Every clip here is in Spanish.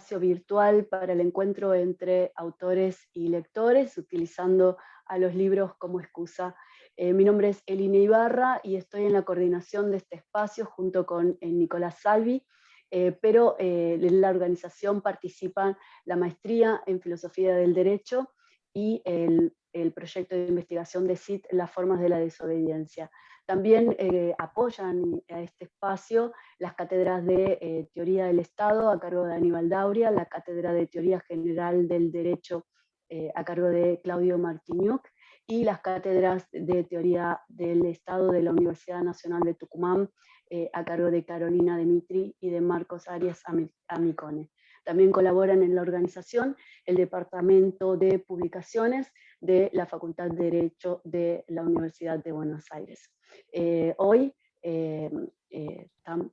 espacio virtual para el encuentro entre autores y lectores, utilizando a los libros como excusa. Mi nombre es Elina Ibarra y estoy en la coordinación de este espacio junto con Nicolás Salvi, pero en la organización participan la maestría en Filosofía del Derecho y el proyecto de investigación de CIT, Las formas de la desobediencia. También apoyan a este espacio las cátedras de Teoría del Estado a cargo de Aníbal Dauria, la cátedra de Teoría General del Derecho a cargo de Claudio Martiñuc, y las cátedras de Teoría del Estado de la Universidad Nacional de Tucumán a cargo de Carolina Demitri y de Marcos Arias Amicone. También colaboran en la organización el Departamento de Publicaciones de la Facultad de Derecho de la Universidad de Buenos Aires. Hoy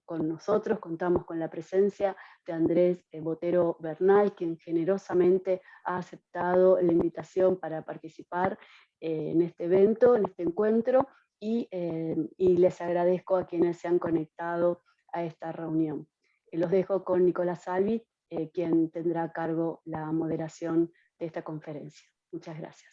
con nosotros contamos con la presencia de Andrés Botero Bernal, quien generosamente ha aceptado la invitación para participar en este evento, en este encuentro, y les agradezco a quienes se han conectado a esta reunión. Los dejo con Nicolás Salvi, quien tendrá a cargo la moderación de esta conferencia. Muchas gracias.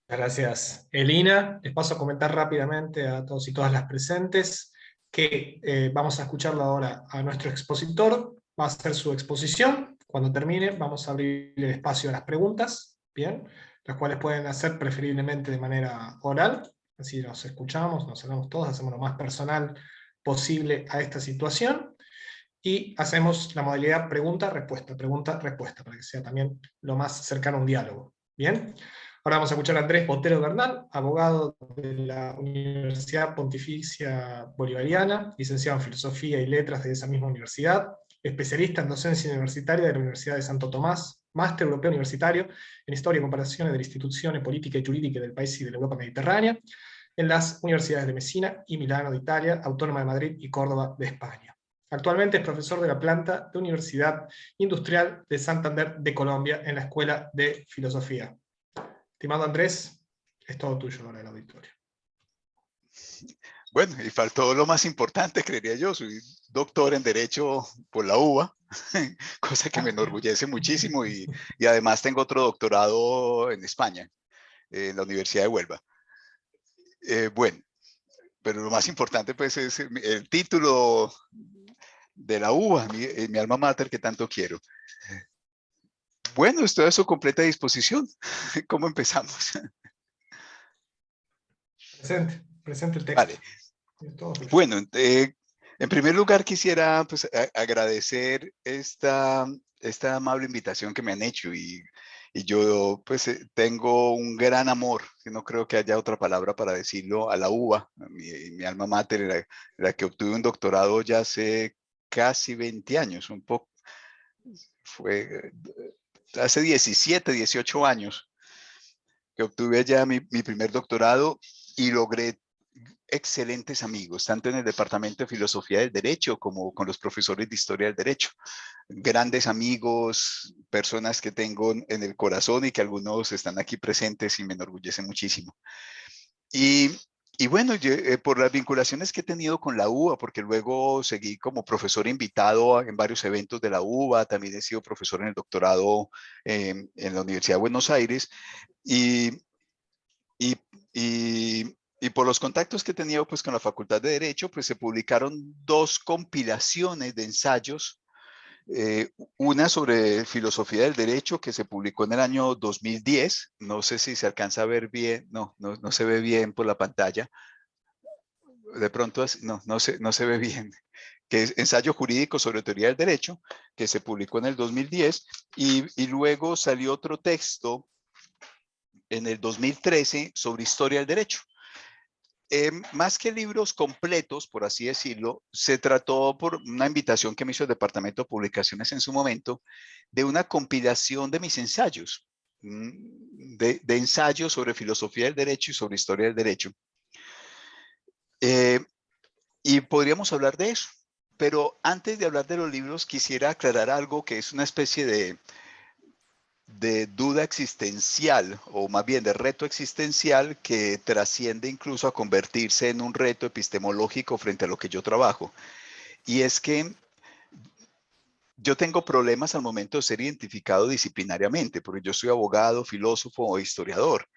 Gracias, Elina. Les paso a comentar rápidamente a todos y todas las presentes que vamos a escucharlo ahora a nuestro expositor. Va a hacer su exposición. Cuando termine, vamos a abrir el espacio a las preguntas, ¿bien? Las cuales pueden hacer preferiblemente de manera oral, así nos escuchamos, nos hablamos todos, hacemos lo más personal posible a esta situación, y hacemos la modalidad pregunta-respuesta, para que sea también lo más cercano a un diálogo. ¿Bien? Ahora vamos a escuchar a Andrés Botero Bernal, abogado de la Universidad Pontificia Bolivariana, licenciado en Filosofía y Letras de esa misma universidad, especialista en docencia universitaria de la Universidad de Santo Tomás, máster europeo universitario en Historia y Comparaciones de las Instituciones Políticas y Jurídicas del país y de la Europa Mediterránea, en las universidades de Messina y Milano de Italia, Autónoma de Madrid y Córdoba de España. Actualmente es profesor de la planta de Universidad Industrial de Santander de Colombia en la Escuela de Filosofía. Estimado Andrés, es todo tuyo ahora el auditorio. Bueno, y faltó lo más importante, creería yo. Soy doctor en Derecho por la UBA, cosa que me enorgullece muchísimo, y además tengo otro doctorado en España, en la Universidad de Huelva. Bueno, pero lo más importante pues es el título de la UBA, mi alma mater que tanto quiero. Bueno, estoy a su completa disposición. ¿Cómo empezamos? Presente el texto. Vale. Bueno, en primer lugar quisiera pues, agradecer esta amable invitación que me han hecho, y yo pues tengo un gran amor, que no creo que haya otra palabra para decirlo, a la UBA, mi alma mater, la que obtuve un doctorado ya hace casi 20 años, un poco, fue hace 17, 18 años que obtuve ya mi primer doctorado, y logré excelentes amigos, tanto en el Departamento de Filosofía del Derecho como con los profesores de Historia del Derecho. Grandes amigos, personas que tengo en el corazón y que algunos están aquí presentes y me enorgullece muchísimo. Y bueno, yo, por las vinculaciones que he tenido con la UBA, porque luego seguí como profesor invitado en varios eventos de la UBA, también he sido profesor en el doctorado en la Universidad de Buenos Aires, y, y, y por los contactos que he tenido pues, con la Facultad de Derecho, pues se publicaron 2 compilaciones de ensayos, una sobre filosofía del derecho que se publicó en el año 2010, no sé si se alcanza a ver bien, no se ve bien por la pantalla, de pronto no se ve bien, que es Ensayo Jurídico sobre Teoría del Derecho, que se publicó en el 2010, y luego salió otro texto en el 2013 sobre Historia del Derecho. Más que libros completos, por así decirlo, se trató por una invitación que me hizo el Departamento de Publicaciones en su momento, de una compilación de mis ensayos, de ensayos sobre filosofía del derecho y sobre historia del derecho. Y podríamos hablar de eso, pero antes de hablar de los libros quisiera aclarar algo que es una especie de duda existencial, o más bien de reto existencial, que trasciende incluso a convertirse en un reto epistemológico frente a lo que yo trabajo. Y es que yo tengo problemas al momento de ser identificado disciplinariamente, porque yo soy abogado, filósofo o historiador.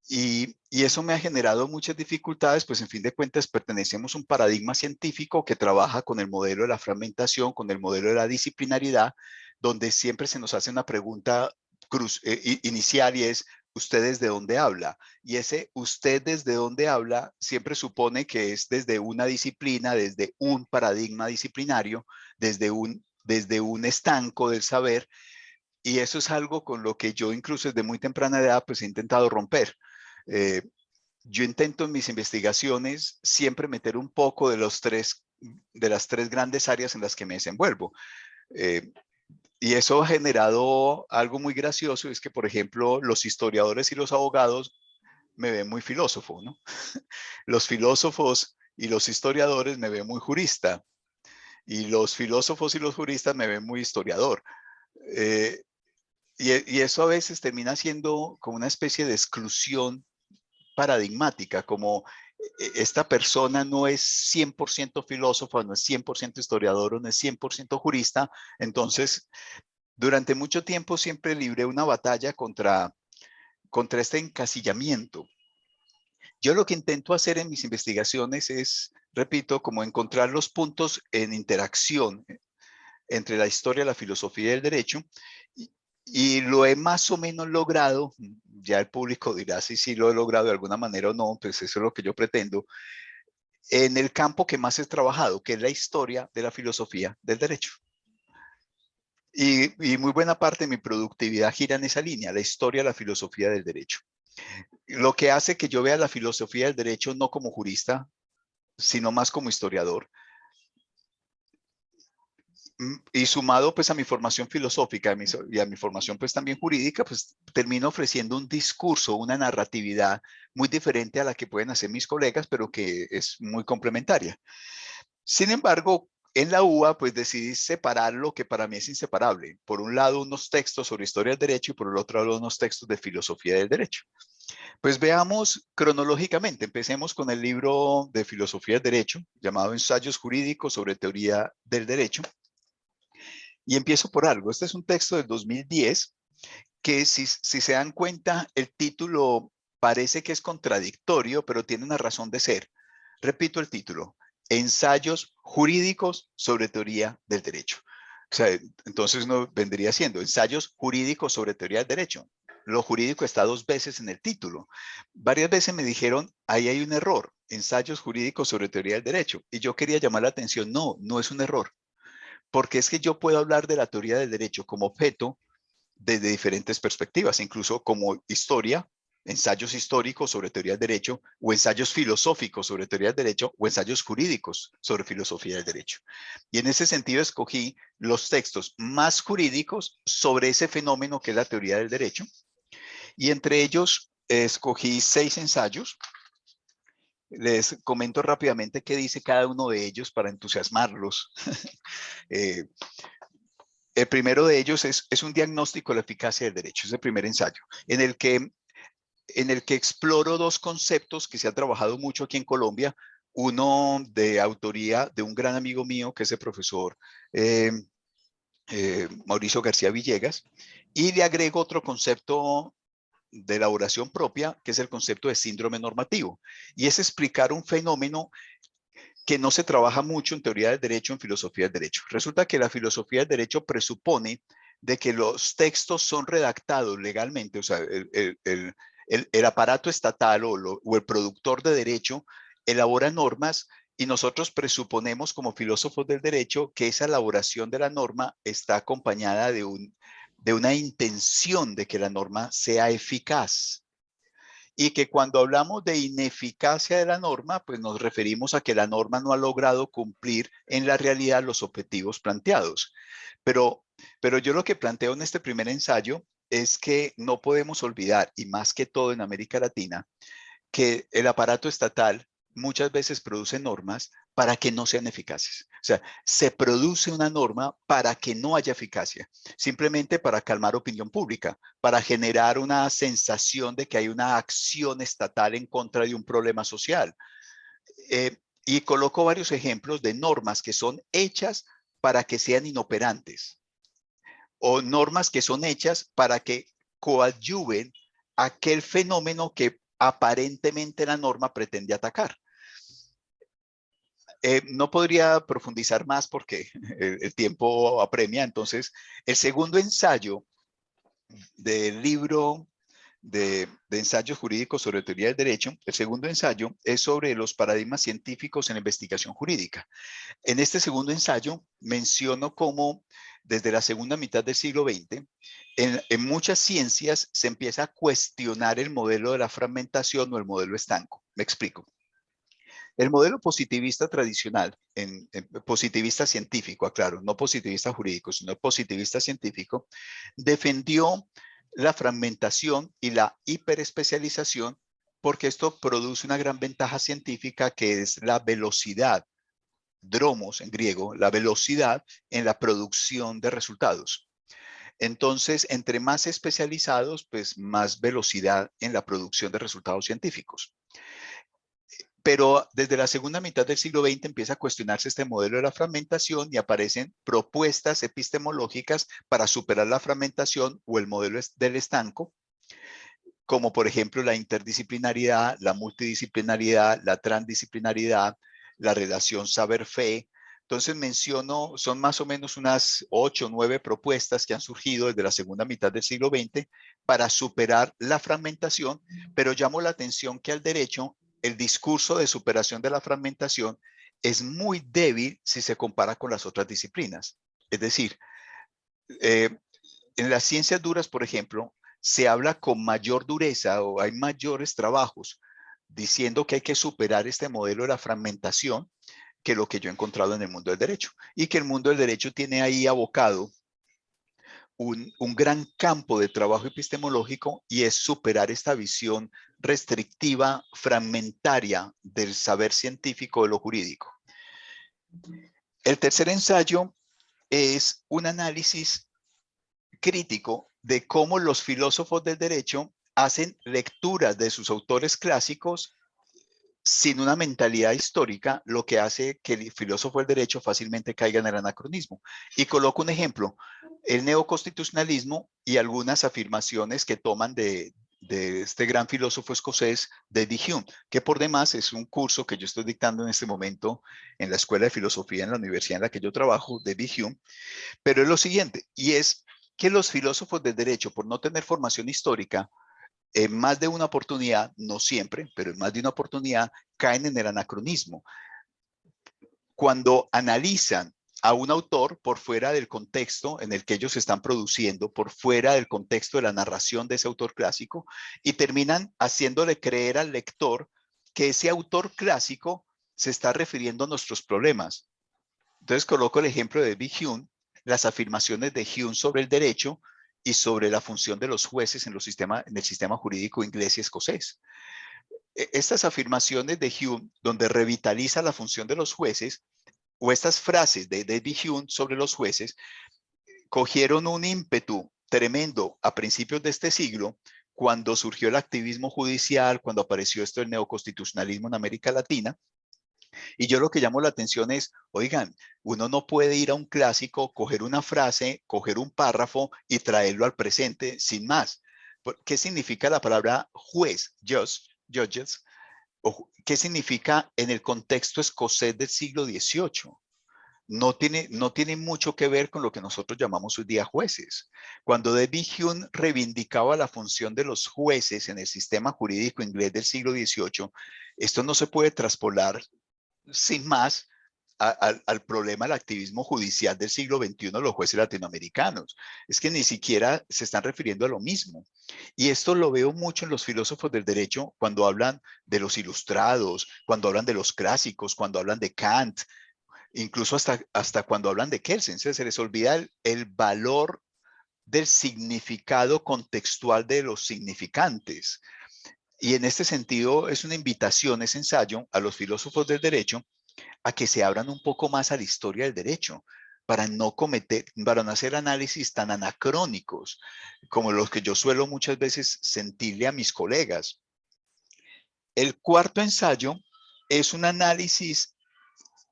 Y eso me ha generado muchas dificultades, pues en fin de cuentas pertenecemos a un paradigma científico que trabaja con el modelo de la fragmentación, con el modelo de la disciplinariedad, donde siempre se nos hace una pregunta inicial y es, ¿usted desde dónde habla? Y ese usted desde dónde habla siempre supone que es desde una disciplina, desde un paradigma disciplinario, desde un estanco del saber, y eso es algo con lo que yo incluso desde muy temprana edad pues he intentado romper. Eh, yo intento en mis investigaciones siempre meter un poco de las tres grandes áreas en las que me desenvuelvo. Eh, y eso ha generado algo muy gracioso, es que, por ejemplo, los historiadores y los abogados me ven muy filósofo, ¿no? Los filósofos y los historiadores me ven muy jurista, y los filósofos y los juristas me ven muy historiador. Eh, y eso a veces termina siendo como una especie de exclusión paradigmática, como esta persona no es 100% filósofa, no es 100% historiador, o no es 100% jurista. Entonces, durante mucho tiempo siempre libré una batalla contra este encasillamiento. Yo lo que intento hacer en mis investigaciones es, repito, como encontrar los puntos en interacción entre la historia, la filosofía y el derecho, y lo he más o menos logrado. Ya el público dirá si lo he logrado de alguna manera o no, pues eso es lo que yo pretendo, en el campo que más he trabajado, que es la historia de la filosofía del derecho. Y muy buena parte de mi productividad gira en esa línea, la historia, la filosofía del derecho. Lo que hace que yo vea la filosofía del derecho no como jurista, sino más como historiador. Y sumado pues a mi formación filosófica y a mi formación pues también jurídica, pues termino ofreciendo un discurso, una narratividad muy diferente a la que pueden hacer mis colegas, pero que es muy complementaria. Sin embargo, en la UBA pues decidí separar lo que para mí es inseparable. Por un lado, unos textos sobre historia del derecho y por el otro lado, unos textos de filosofía del derecho. Pues veamos cronológicamente. Empecemos con el libro de filosofía del derecho, llamado Ensayos jurídicos sobre teoría del derecho. Y empiezo por algo. Este es un texto del 2010 que si se dan cuenta, el título parece que es contradictorio, pero tiene una razón de ser. Repito el título: Ensayos jurídicos sobre teoría del derecho. O sea, entonces no vendría siendo ensayos jurídicos sobre teoría del derecho. Lo jurídico está 2 veces en el título. Varias veces me dijeron, ahí hay un error, ensayos jurídicos sobre teoría del derecho. Y yo quería llamar la atención, no es un error. Porque es que yo puedo hablar de la teoría del derecho como objeto desde diferentes perspectivas, incluso como historia, ensayos históricos sobre teoría del derecho, o ensayos filosóficos sobre teoría del derecho, o ensayos jurídicos sobre filosofía del derecho. Y en ese sentido escogí los textos más jurídicos sobre ese fenómeno que es la teoría del derecho, y entre ellos escogí 6 ensayos. Les comento rápidamente qué dice cada uno de ellos para entusiasmarlos. El primero de ellos es un diagnóstico de la eficacia del derecho, es el primer ensayo, en el que exploro 2 conceptos que se han trabajado mucho aquí en Colombia, uno de autoría de un gran amigo mío, que es el profesor Mauricio García Villegas, y le agrego otro concepto de elaboración propia, que es el concepto de síndrome normativo, y es explicar un fenómeno que no se trabaja mucho en teoría del derecho, en filosofía del derecho. Resulta que la filosofía del derecho presupone de que los textos son redactados legalmente, o sea, el aparato estatal o el productor de derecho elabora normas, y nosotros presuponemos como filósofos del derecho que esa elaboración de la norma está acompañada de una intención de que la norma sea eficaz. Y que cuando hablamos de ineficacia de la norma, pues nos referimos a que la norma no ha logrado cumplir en la realidad los objetivos planteados. Pero yo lo que planteo en este primer ensayo es que no podemos olvidar, y más que todo en América Latina, que el aparato estatal muchas veces produce normas para que no sean eficaces. O sea, se produce una norma para que no haya eficacia, simplemente para calmar opinión pública, para generar una sensación de que hay una acción estatal en contra de un problema social. Y coloco varios ejemplos de normas que son hechas para que sean inoperantes o normas que son hechas para que coadyuven aquel fenómeno que aparentemente la norma pretende atacar. No podría profundizar más porque el tiempo apremia. Entonces, el segundo ensayo del libro de ensayos jurídicos sobre teoría del derecho, el segundo ensayo es sobre los paradigmas científicos en la investigación jurídica. En este segundo ensayo menciono cómo desde la segunda mitad del siglo XX, en muchas ciencias se empieza a cuestionar el modelo de la fragmentación o el modelo estanco. Me explico. El modelo positivista tradicional, positivista científico, aclaro, no positivista jurídico, sino positivista científico, defendió la fragmentación y la hiperespecialización porque esto produce una gran ventaja científica que es la velocidad, dromos en griego, la velocidad en la producción de resultados. Entonces, entre más especializados, pues más velocidad en la producción de resultados científicos. Pero desde la segunda mitad del siglo XX empieza a cuestionarse este modelo de la fragmentación y aparecen propuestas epistemológicas para superar la fragmentación o el modelo del estanco, como por ejemplo la interdisciplinaridad, la multidisciplinaridad, la transdisciplinaridad, la relación saber-fe. Entonces menciono, son más o menos unas 8 o 9 propuestas que han surgido desde la segunda mitad del siglo XX para superar la fragmentación, pero llamo la atención que al derecho el discurso de superación de la fragmentación es muy débil si se compara con las otras disciplinas. Es decir, en las ciencias duras, por ejemplo, se habla con mayor dureza o hay mayores trabajos diciendo que hay que superar este modelo de la fragmentación que lo que yo he encontrado en el mundo del derecho. Y que el mundo del derecho tiene ahí abocado un gran campo de trabajo epistemológico y es superar esta visión restrictiva, fragmentaria del saber científico de lo jurídico. El tercer ensayo es un análisis crítico de cómo los filósofos del derecho hacen lecturas de sus autores clásicos sin una mentalidad histórica, lo que hace que el filósofo del derecho fácilmente caiga en el anacronismo. Y coloco un ejemplo, el neoconstitucionalismo y algunas afirmaciones que toman de este gran filósofo escocés, David Hume, que por demás es un curso que yo estoy dictando en este momento en la Escuela de Filosofía en la universidad en la que yo trabajo, David Hume, pero es lo siguiente, y es que los filósofos del derecho, por no tener formación histórica, en más de una oportunidad, no siempre, pero en más de una oportunidad, caen en el anacronismo. Cuando analizan a un autor por fuera del contexto en el que ellos están produciendo, por fuera del contexto de la narración de ese autor clásico, y terminan haciéndole creer al lector que ese autor clásico se está refiriendo a nuestros problemas. Entonces coloco el ejemplo de David Hume, las afirmaciones de Hume sobre el derecho y sobre la función de los jueces en el sistema jurídico inglés y escocés. Estas afirmaciones de Hume, donde revitaliza la función de los jueces, o estas frases de David Hume sobre los jueces, cogieron un ímpetu tremendo a principios de este siglo, cuando surgió el activismo judicial, cuando apareció esto del neoconstitucionalismo en América Latina. Y yo lo que llamo la atención es, oigan, uno no puede ir a un clásico, coger una frase, coger un párrafo y traerlo al presente sin más. ¿Qué significa la palabra juez, judges? ¿Qué significa en el contexto escocés del siglo XVIII? No tiene mucho que ver con lo que nosotros llamamos hoy día jueces. Cuando David Hume reivindicaba la función de los jueces en el sistema jurídico inglés del siglo XVIII, esto no se puede traspolar sin más al problema del activismo judicial del siglo XXI de los jueces latinoamericanos. Es que ni siquiera se están refiriendo a lo mismo. Y esto lo veo mucho en los filósofos del derecho cuando hablan de los ilustrados, cuando hablan de los clásicos, cuando hablan de Kant, incluso hasta cuando hablan de Kelsen. Se les olvida el valor del significado contextual de los significantes. Y en este sentido es una invitación, ese ensayo, a los filósofos del derecho a que se abran un poco más a la historia del derecho, para no hacer análisis tan anacrónicos como los que yo suelo muchas veces sentirle a mis colegas. El cuarto ensayo es un análisis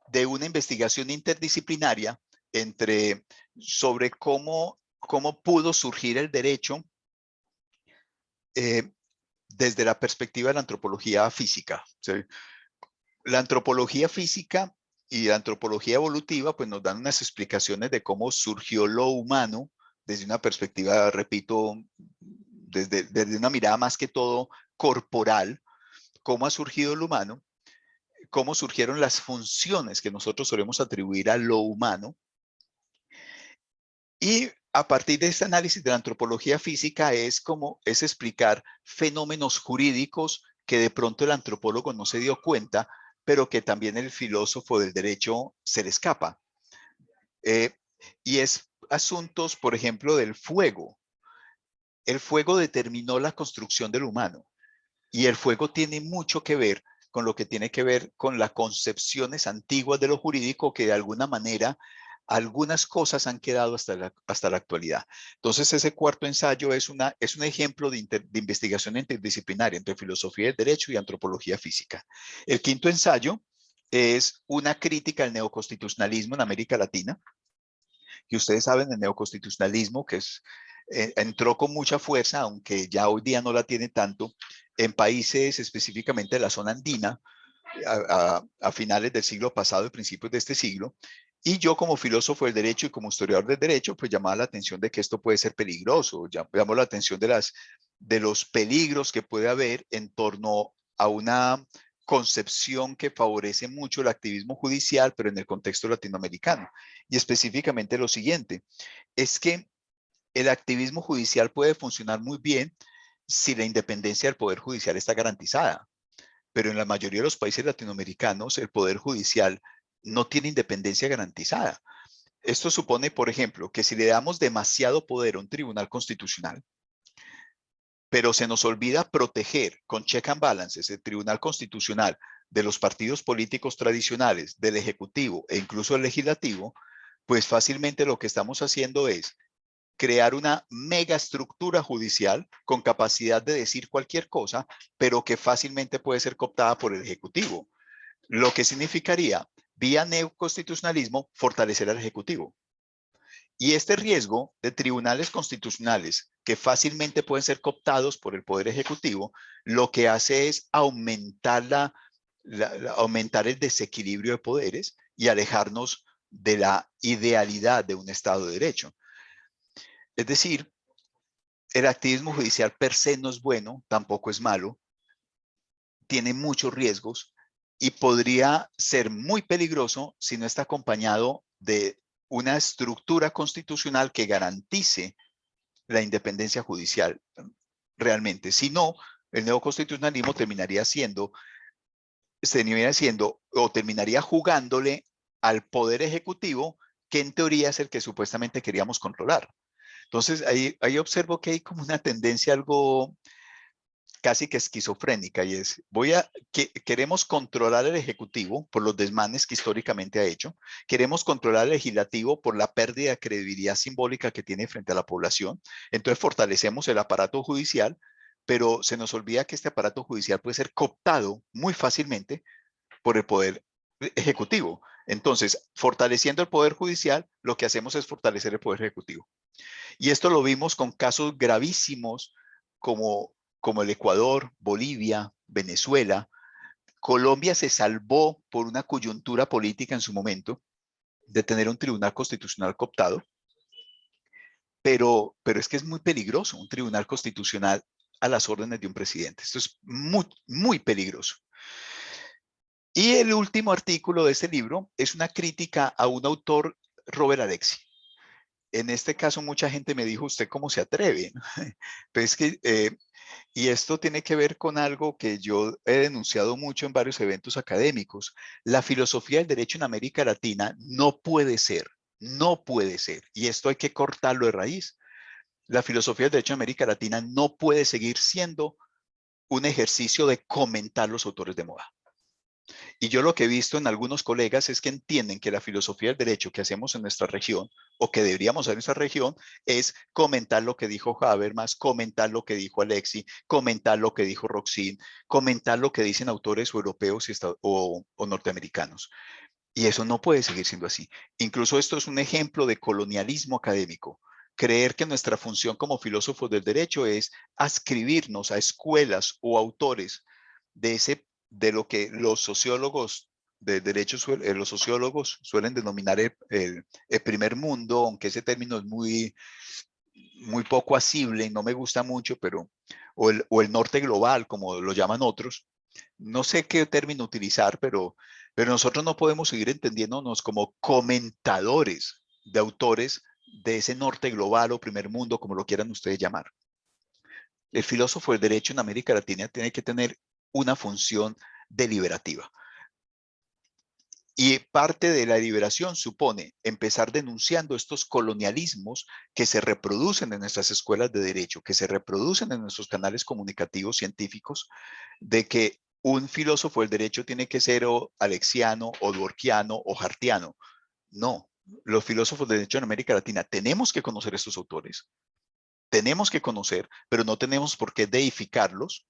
de una investigación interdisciplinaria sobre cómo pudo surgir el derecho desde la perspectiva de la antropología física. ¿Sí? La antropología física y la antropología evolutiva pues nos dan unas explicaciones de cómo surgió lo humano desde una perspectiva, repito, desde una mirada más que todo corporal, cómo ha surgido el humano, cómo surgieron las funciones que nosotros solemos atribuir a lo humano. Y a partir de este análisis de la antropología física es explicar fenómenos jurídicos que de pronto el antropólogo no se dio cuenta, pero que también el filósofo del derecho se le escapa. Y es asuntos, por ejemplo, del fuego. El fuego determinó la construcción del humano y el fuego tiene mucho que ver con lo que tiene que ver con las concepciones antiguas de lo jurídico que de alguna manera algunas cosas han quedado hasta la actualidad. Entonces ese cuarto ensayo es un ejemplo de investigación interdisciplinaria entre filosofía del derecho y antropología física. El quinto ensayo es una crítica al neoconstitucionalismo en América Latina. Que ustedes saben, el neoconstitucionalismo, que entró con mucha fuerza, aunque ya hoy día no la tiene tanto, en países específicamente de la zona andina, a finales del siglo pasado y principios de este siglo. Y yo como filósofo del derecho y como historiador del derecho, pues llamaba la atención de que esto puede ser peligroso, llamó la atención de los peligros que puede haber en torno a una concepción que favorece mucho el activismo judicial, pero en el contexto latinoamericano. Y específicamente lo siguiente, es que el activismo judicial puede funcionar muy bien si la independencia del Poder Judicial está garantizada. Pero en la mayoría de los países latinoamericanos el Poder Judicial no tiene independencia garantizada. Esto supone, por ejemplo, que si le damos demasiado poder a un tribunal constitucional, pero se nos olvida proteger con check and balances el tribunal constitucional de los partidos políticos tradicionales, del ejecutivo e incluso del legislativo, pues fácilmente lo que estamos haciendo es crear una mega estructura judicial con capacidad de decir cualquier cosa, pero que fácilmente puede ser cooptada por el Ejecutivo. Lo que significaría, vía neoconstitucionalismo, fortalecer al Ejecutivo. Y este riesgo de tribunales constitucionales que fácilmente pueden ser cooptados por el Poder Ejecutivo, lo que hace es aumentar, aumentar el desequilibrio de poderes y alejarnos de la idealidad de un Estado de Derecho. Es decir, el activismo judicial per se no es bueno, tampoco es malo, tiene muchos riesgos y podría ser muy peligroso si no está acompañado de una estructura constitucional que garantice la independencia judicial realmente. Si no, el neoconstitucionalismo terminaría siendo o terminaría jugándole al poder ejecutivo, que en teoría es el que supuestamente queríamos controlar. Entonces, ahí observo que hay como una tendencia algo casi que esquizofrénica y es, queremos controlar el Ejecutivo por los desmanes que históricamente ha hecho, queremos controlar el Legislativo por la pérdida de credibilidad simbólica que tiene frente a la población, entonces fortalecemos el aparato judicial, pero se nos olvida que este aparato judicial puede ser cooptado muy fácilmente por el Poder Ejecutivo. Entonces, fortaleciendo el Poder Judicial, lo que hacemos es fortalecer el Poder Ejecutivo. Y esto lo vimos con casos gravísimos como el Ecuador, Bolivia, Venezuela. Colombia se salvó por una coyuntura política en su momento de tener un tribunal constitucional cooptado, pero es que es muy peligroso un tribunal constitucional a las órdenes de un presidente. Esto es muy, muy peligroso. Y el último artículo de este libro es una crítica a un autor, Robert Alexi. En este caso, mucha gente me dijo, ¿usted cómo se atreve? Pues que, y esto tiene que ver con algo que yo he denunciado mucho en varios eventos académicos. La filosofía del derecho en América Latina no puede ser, y esto hay que cortarlo de raíz. La filosofía del derecho en América Latina no puede seguir siendo un ejercicio de comentar los autores de moda. Y yo lo que he visto en algunos colegas es que entienden que la filosofía del derecho que hacemos en nuestra región, o que deberíamos hacer en nuestra región, es comentar lo que dijo Habermas, comentar lo que dijo Alexi, comentar lo que dijo Roxin, comentar lo que dicen autores europeos o norteamericanos. Y eso no puede seguir siendo así. Incluso esto es un ejemplo de colonialismo académico. Creer que nuestra función como filósofos del derecho es adscribirnos a escuelas o autores de lo que los sociólogos de derecho, los sociólogos suelen denominar el primer mundo, aunque ese término es muy poco asible y no me gusta mucho, pero, o el norte global, como lo llaman otros. No sé qué término utilizar, pero nosotros no podemos seguir entendiéndonos como comentadores de autores de ese norte global o primer mundo, como lo quieran ustedes llamar. El filósofo del derecho en América Latina tiene que tener una función deliberativa. Y parte de la liberación supone empezar denunciando estos colonialismos que se reproducen en nuestras escuelas de derecho, que se reproducen en nuestros canales comunicativos científicos, de que un filósofo del derecho tiene que ser o alexiano, o dworkiano, o hartiano. No, los filósofos del derecho en América Latina tenemos que conocer estos autores, tenemos que conocer, pero no tenemos por qué deificarlos,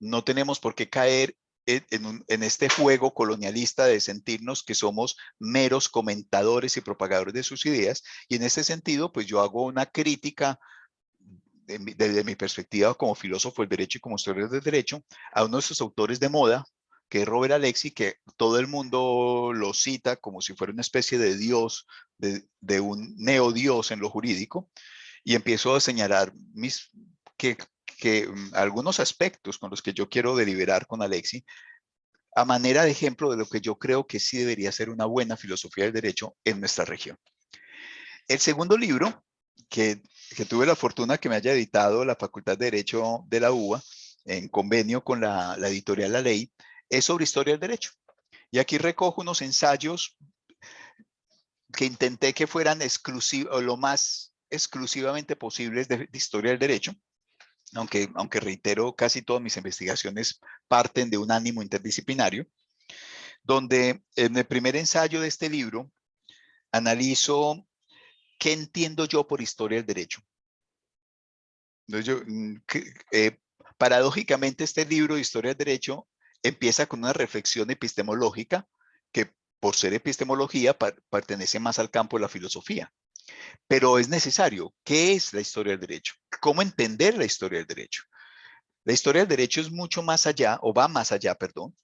no tenemos por qué caer en este juego colonialista de sentirnos que somos meros comentadores y propagadores de sus ideas. Y en ese sentido, pues yo hago una crítica desde mi perspectiva como filósofo del derecho y como historiador del derecho a uno de esos autores de moda, que es Robert Alexy, que todo el mundo lo cita como si fuera una especie de dios, de un neodios en lo jurídico, y empiezo a señalar que algunos aspectos con los que yo quiero deliberar con Alexy, a manera de ejemplo de lo que yo creo que sí debería ser una buena filosofía del derecho en nuestra región. El segundo libro, que tuve la fortuna que me haya editado la Facultad de Derecho de la UBA, en convenio con la editorial La Ley, es sobre historia del derecho. Y aquí recojo unos ensayos que intenté que fueran exclusivos, lo más exclusivamente posibles de historia del derecho, aunque reitero, casi todas mis investigaciones parten de un ánimo interdisciplinario, donde en el primer ensayo de este libro analizo qué entiendo yo por historia del derecho. Entonces paradójicamente, este libro de historia del derecho empieza con una reflexión epistemológica que, por ser epistemología, pertenece más al campo de la filosofía. Pero es necesario. ¿Qué es la historia del derecho? ¿Cómo entender la historia del derecho? La historia del derecho es mucho más allá, o va más allá, perdón,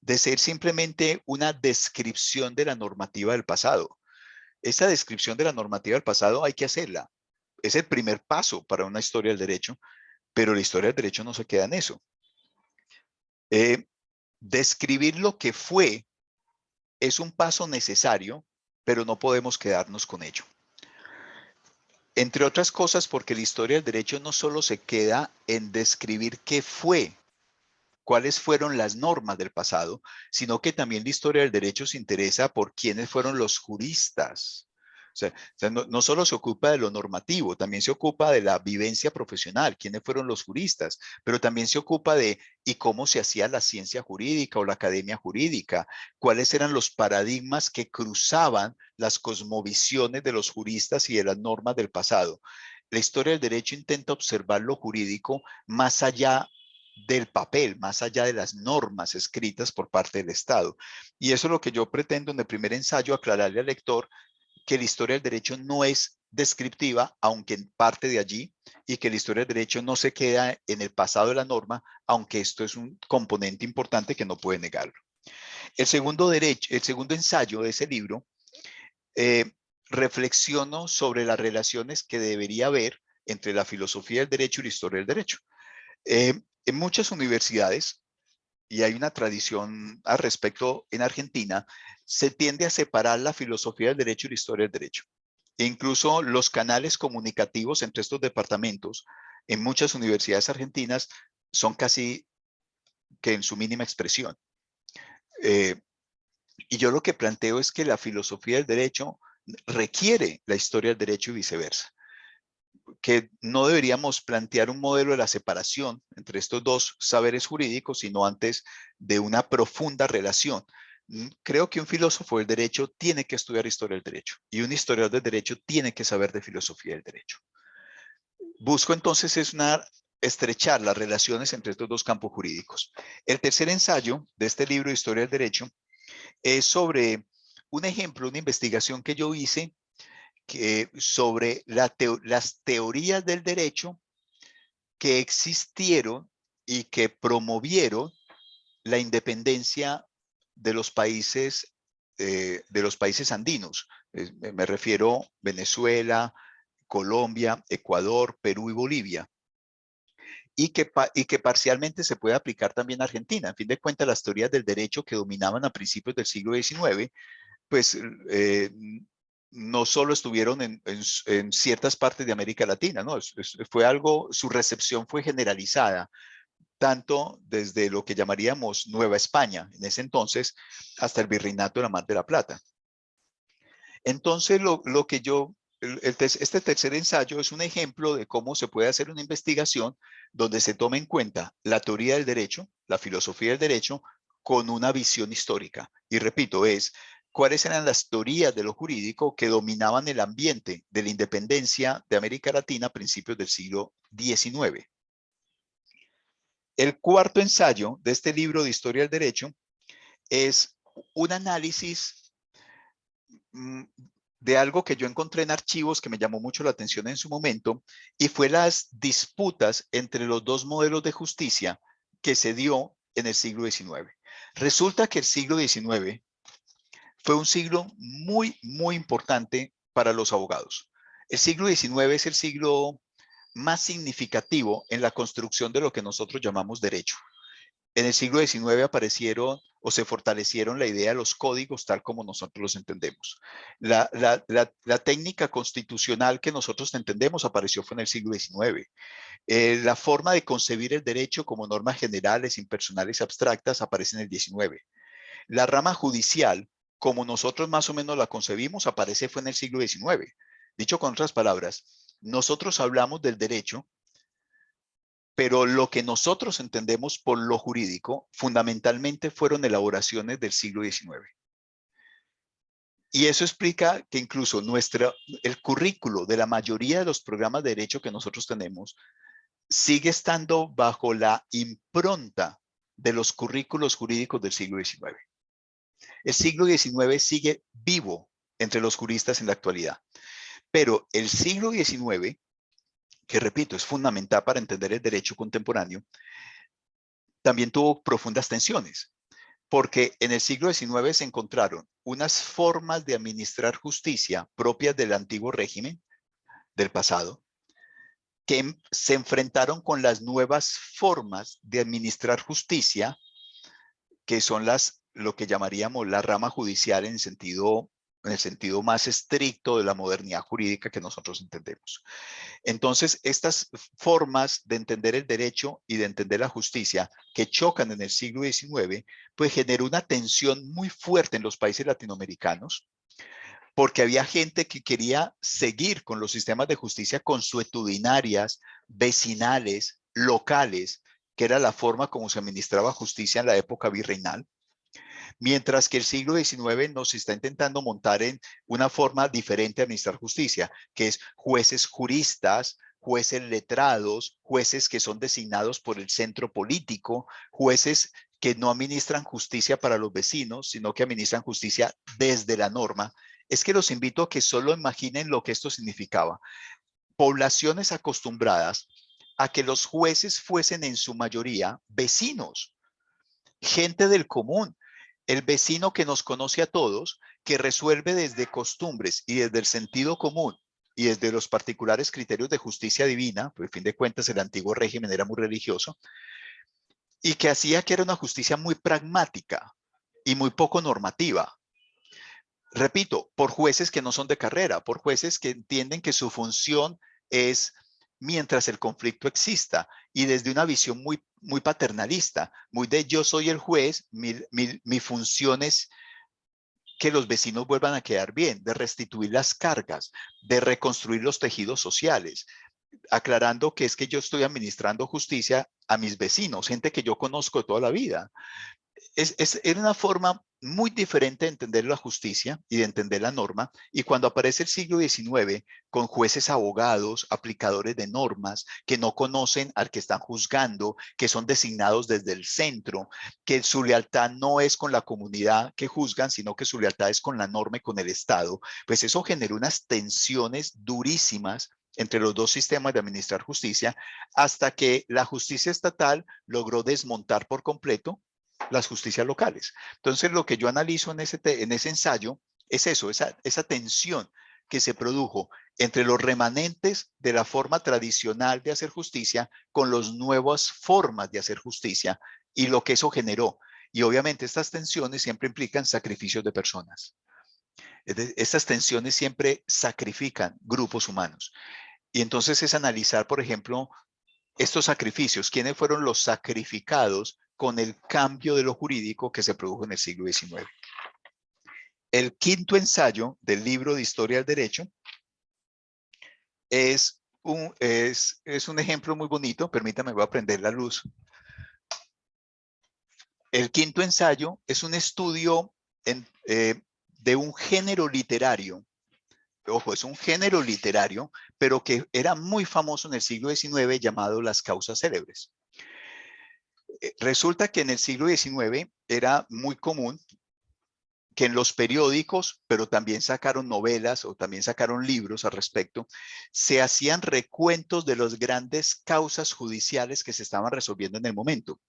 de ser simplemente una descripción de la normativa del pasado. Esa descripción de la normativa del pasado hay que hacerla. Es el primer paso para una historia del derecho, pero la historia del derecho no se queda en eso. Describir lo que fue es un paso necesario, pero no podemos quedarnos con ello. Entre otras cosas, porque la historia del derecho no solo se queda en describir qué fue, cuáles fueron las normas del pasado, sino que también la historia del derecho se interesa por quiénes fueron los juristas. O sea, no solo se ocupa de lo normativo, también se ocupa de la vivencia profesional, quiénes fueron los juristas, pero también se ocupa de y cómo se hacía la ciencia jurídica o la academia jurídica, cuáles eran los paradigmas que cruzaban las cosmovisiones de los juristas y de las normas del pasado. La historia del derecho intenta observar lo jurídico más allá del papel, más allá de las normas escritas por parte del Estado. Y eso es lo que yo pretendo en el primer ensayo, aclararle al lector que la historia del derecho no es descriptiva, aunque en parte de allí, y que la historia del derecho no se queda en el pasado de la norma, aunque esto es un componente importante que no puede negarlo. El segundo ensayo de ese libro, reflexiono sobre las relaciones que debería haber entre la filosofía del derecho y la historia del derecho. En muchas universidades, y hay una tradición al respecto en Argentina, se tiende a separar la filosofía del derecho y la historia del derecho. E incluso los canales comunicativos entre estos departamentos en muchas universidades argentinas son casi que en su mínima expresión. Y yo lo que planteo es que la filosofía del derecho requiere la historia del derecho y viceversa. Que no deberíamos plantear un modelo de la separación entre estos dos saberes jurídicos, sino antes de una profunda relación. Creo que un filósofo del derecho tiene que estudiar historia del derecho y un historiador del derecho tiene que saber de filosofía del derecho. Busco entonces estrechar las relaciones entre estos dos campos jurídicos. El tercer ensayo de este libro de Historia del Derecho Es sobre un ejemplo, una investigación que yo hice sobre las teorías del derecho que existieron y que promovieron la independencia de los países andinos. Me refiero a Venezuela, Colombia, Ecuador, Perú y Bolivia. Y que parcialmente se puede aplicar también a Argentina. En fin de cuentas, las teorías del derecho que dominaban a principios del siglo XIX, pues no solo estuvieron en ciertas partes de América Latina, ¿no? Fue algo, su recepción fue generalizada, tanto desde lo que llamaríamos Nueva España en ese entonces, hasta el Virreinato de la Mar de la Plata. Entonces, lo que yo, este tercer ensayo es un ejemplo de cómo se puede hacer una investigación donde se tome en cuenta la teoría del derecho, la filosofía del derecho, con una visión histórica. Y repito, cuáles eran las teorías de lo jurídico que dominaban el ambiente de la independencia de América Latina a principios del siglo XIX. El cuarto ensayo de este libro de Historia del Derecho es un análisis de algo que yo encontré en archivos que me llamó mucho la atención en su momento, y fue las disputas entre los dos modelos de justicia que se dio en el siglo XIX. Resulta que el siglo XIX fue un siglo muy, muy importante para los abogados. El siglo XIX es el siglo más significativo en la construcción de lo que nosotros llamamos derecho. En el siglo XIX aparecieron o se fortalecieron la idea de los códigos tal como nosotros los entendemos. La técnica constitucional que nosotros entendemos apareció fue en el siglo XIX. La forma de concebir el derecho como normas generales, impersonales y abstractas aparece en el XIX. La rama judicial, como nosotros más o menos la concebimos, aparece fue en el siglo XIX. Dicho con otras palabras, nosotros hablamos del derecho, pero lo que nosotros entendemos por lo jurídico fundamentalmente fueron elaboraciones del siglo XIX. Y eso explica que incluso el currículo de la mayoría de los programas de derecho que nosotros tenemos sigue estando bajo la impronta de los currículos jurídicos del siglo XIX. El siglo XIX sigue vivo entre los juristas en la actualidad, pero el siglo XIX, que repito, es fundamental para entender el derecho contemporáneo, también tuvo profundas tensiones, porque en el siglo XIX se encontraron unas formas de administrar justicia propias del antiguo régimen, del pasado, que se enfrentaron con las nuevas formas de administrar justicia, que son lo que llamaríamos la rama judicial en el sentido más estricto de la modernidad jurídica que nosotros entendemos. Entonces, estas formas de entender el derecho y de entender la justicia que chocan en el siglo XIX, pues generó una tensión muy fuerte en los países latinoamericanos, porque había gente que quería seguir con los sistemas de justicia consuetudinarias, vecinales, locales, que era la forma como se administraba justicia en la época virreinal, mientras que el siglo XIX nos está intentando montar en una forma diferente de administrar justicia, que es jueces juristas, jueces letrados, jueces que son designados por el centro político, jueces que no administran justicia para los vecinos, sino que administran justicia desde la norma. Es que los invito a que solo imaginen lo que esto significaba. Poblaciones acostumbradas a que los jueces fuesen en su mayoría vecinos, gente del común, el vecino que nos conoce a todos, que resuelve desde costumbres y desde el sentido común y desde los particulares criterios de justicia divina, pues a fin de cuentas el antiguo régimen era muy religioso, y que hacía que era una justicia muy pragmática y muy poco normativa. Repito, por jueces que no son de carrera, por jueces que entienden que su función es mientras el conflicto exista y desde una visión muy, muy paternalista, muy de yo soy el juez, mi función es que los vecinos vuelvan a quedar bien, de restituir las cargas, de reconstruir los tejidos sociales, aclarando que es que yo estoy administrando justicia a mis vecinos, gente que yo conozco de toda la vida. era una forma muy diferente de entender la justicia y de entender la norma. Y cuando aparece el siglo XIX, con jueces abogados, aplicadores de normas, que no conocen al que están juzgando, que son designados desde el centro, que su lealtad no es con la comunidad que juzgan, sino que su lealtad es con la norma y con el Estado, pues eso generó unas tensiones durísimas entre los dos sistemas de administrar justicia, hasta que la justicia estatal logró desmontar por completo las justicias locales. Entonces, lo que yo analizo en ese ensayo es eso, esa tensión que se produjo entre los remanentes de la forma tradicional de hacer justicia con las nuevas formas de hacer justicia y lo que eso generó. Y obviamente estas tensiones siempre implican sacrificios de personas. Estas tensiones siempre sacrifican grupos humanos. Y entonces es analizar, por ejemplo, estos sacrificios, quiénes fueron los sacrificados con el cambio de lo jurídico que se produjo en el siglo XIX. El quinto ensayo del libro de Historia del Derecho es un ejemplo muy bonito. Permítame, voy a prender la luz. El quinto ensayo es un estudio de un género literario. Ojo, es un género literario, pero que era muy famoso en el siglo XIX, llamado las causas célebres. Resulta que en el siglo XIX era muy común que en los periódicos, pero también sacaron novelas o también sacaron libros al respecto, se hacían recuentos de las grandes causas judiciales que se estaban resolviendo en el momento.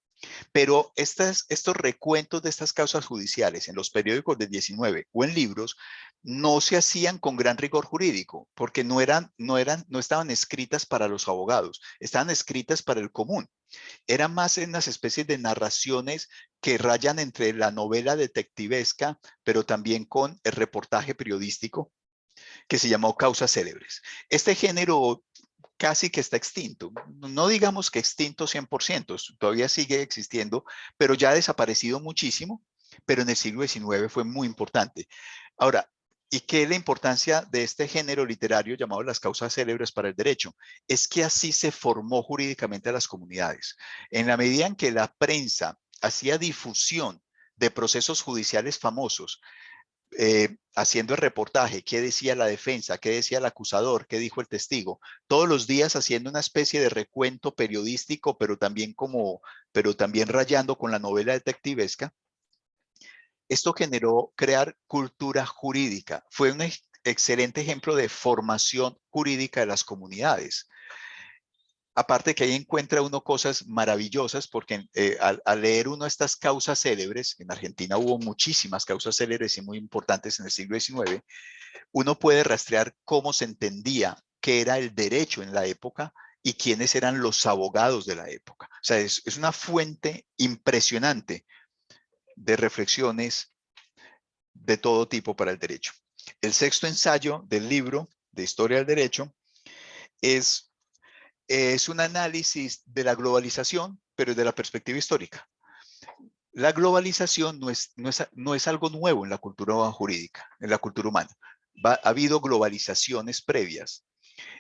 Pero estos recuentos de estas causas judiciales en los periódicos del 19 o en libros no se hacían con gran rigor jurídico, porque no estaban escritas para los abogados, estaban escritas para el común. Eran más en las especies de narraciones que rayan entre la novela detectivesca, pero también con el reportaje periodístico, que se llamó Causas Célebres. Este género casi que está extinto. No digamos que extinto 100%, todavía sigue existiendo, pero ya ha desaparecido muchísimo, pero en el siglo XIX fue muy importante. Ahora, ¿y qué es la importancia de este género literario llamado las causas célebres para el derecho? Es que así se formó jurídicamente a las comunidades. En la medida en que la prensa hacía difusión de procesos judiciales famosos, haciendo el reportaje, qué decía la defensa, qué decía el acusador, qué dijo el testigo, todos los días haciendo una especie de recuento periodístico, pero también rayando con la novela detectivesca. Esto generó crear cultura jurídica. Fue un excelente ejemplo de formación jurídica de las comunidades. Aparte que ahí encuentra uno cosas maravillosas, porque al leer uno estas causas célebres, en Argentina hubo muchísimas causas célebres y muy importantes en el siglo XIX, uno puede rastrear cómo se entendía qué era el derecho en la época y quiénes eran los abogados de la época. O sea, es una fuente impresionante de reflexiones de todo tipo para el derecho. El sexto ensayo del libro de Historia del Derecho es un análisis de la globalización, pero desde la perspectiva histórica. La globalización no es algo nuevo en la cultura jurídica, en la cultura humana. Ha habido globalizaciones previas.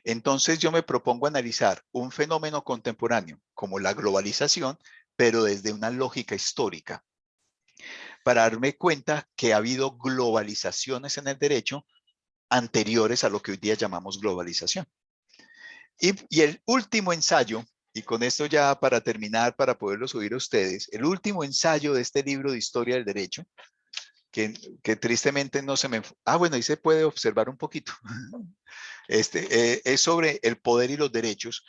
Entonces yo me propongo analizar un fenómeno contemporáneo como la globalización, pero desde una lógica histórica, para darme cuenta que ha habido globalizaciones en el derecho anteriores a lo que hoy día llamamos globalización. Y el último ensayo, y con esto ya para terminar, para poderlos oír a ustedes, el último ensayo de este libro de Historia del Derecho, que tristemente no se me... Ah, bueno, ahí se puede observar un poquito. Es sobre el poder y los derechos,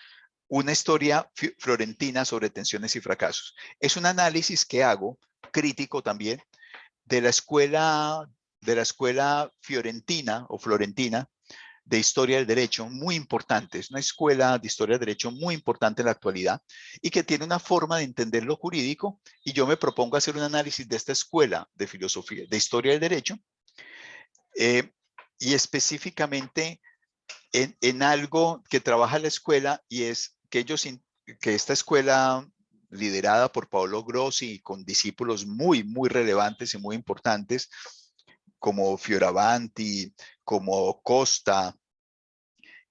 una historia florentina sobre tensiones y fracasos. Es un análisis que hago, crítico también, de la escuela fiorentina o florentina de historia del derecho muy importante. Es una escuela de historia del derecho muy importante en la actualidad y que tiene una forma de entender lo jurídico, y yo me propongo hacer un análisis de esta escuela de filosofía, de historia del derecho, y específicamente en algo que trabaja la escuela, y es que esta escuela liderada por Paolo Grossi y con discípulos muy, muy relevantes y muy importantes, como Fioravanti, como Costa,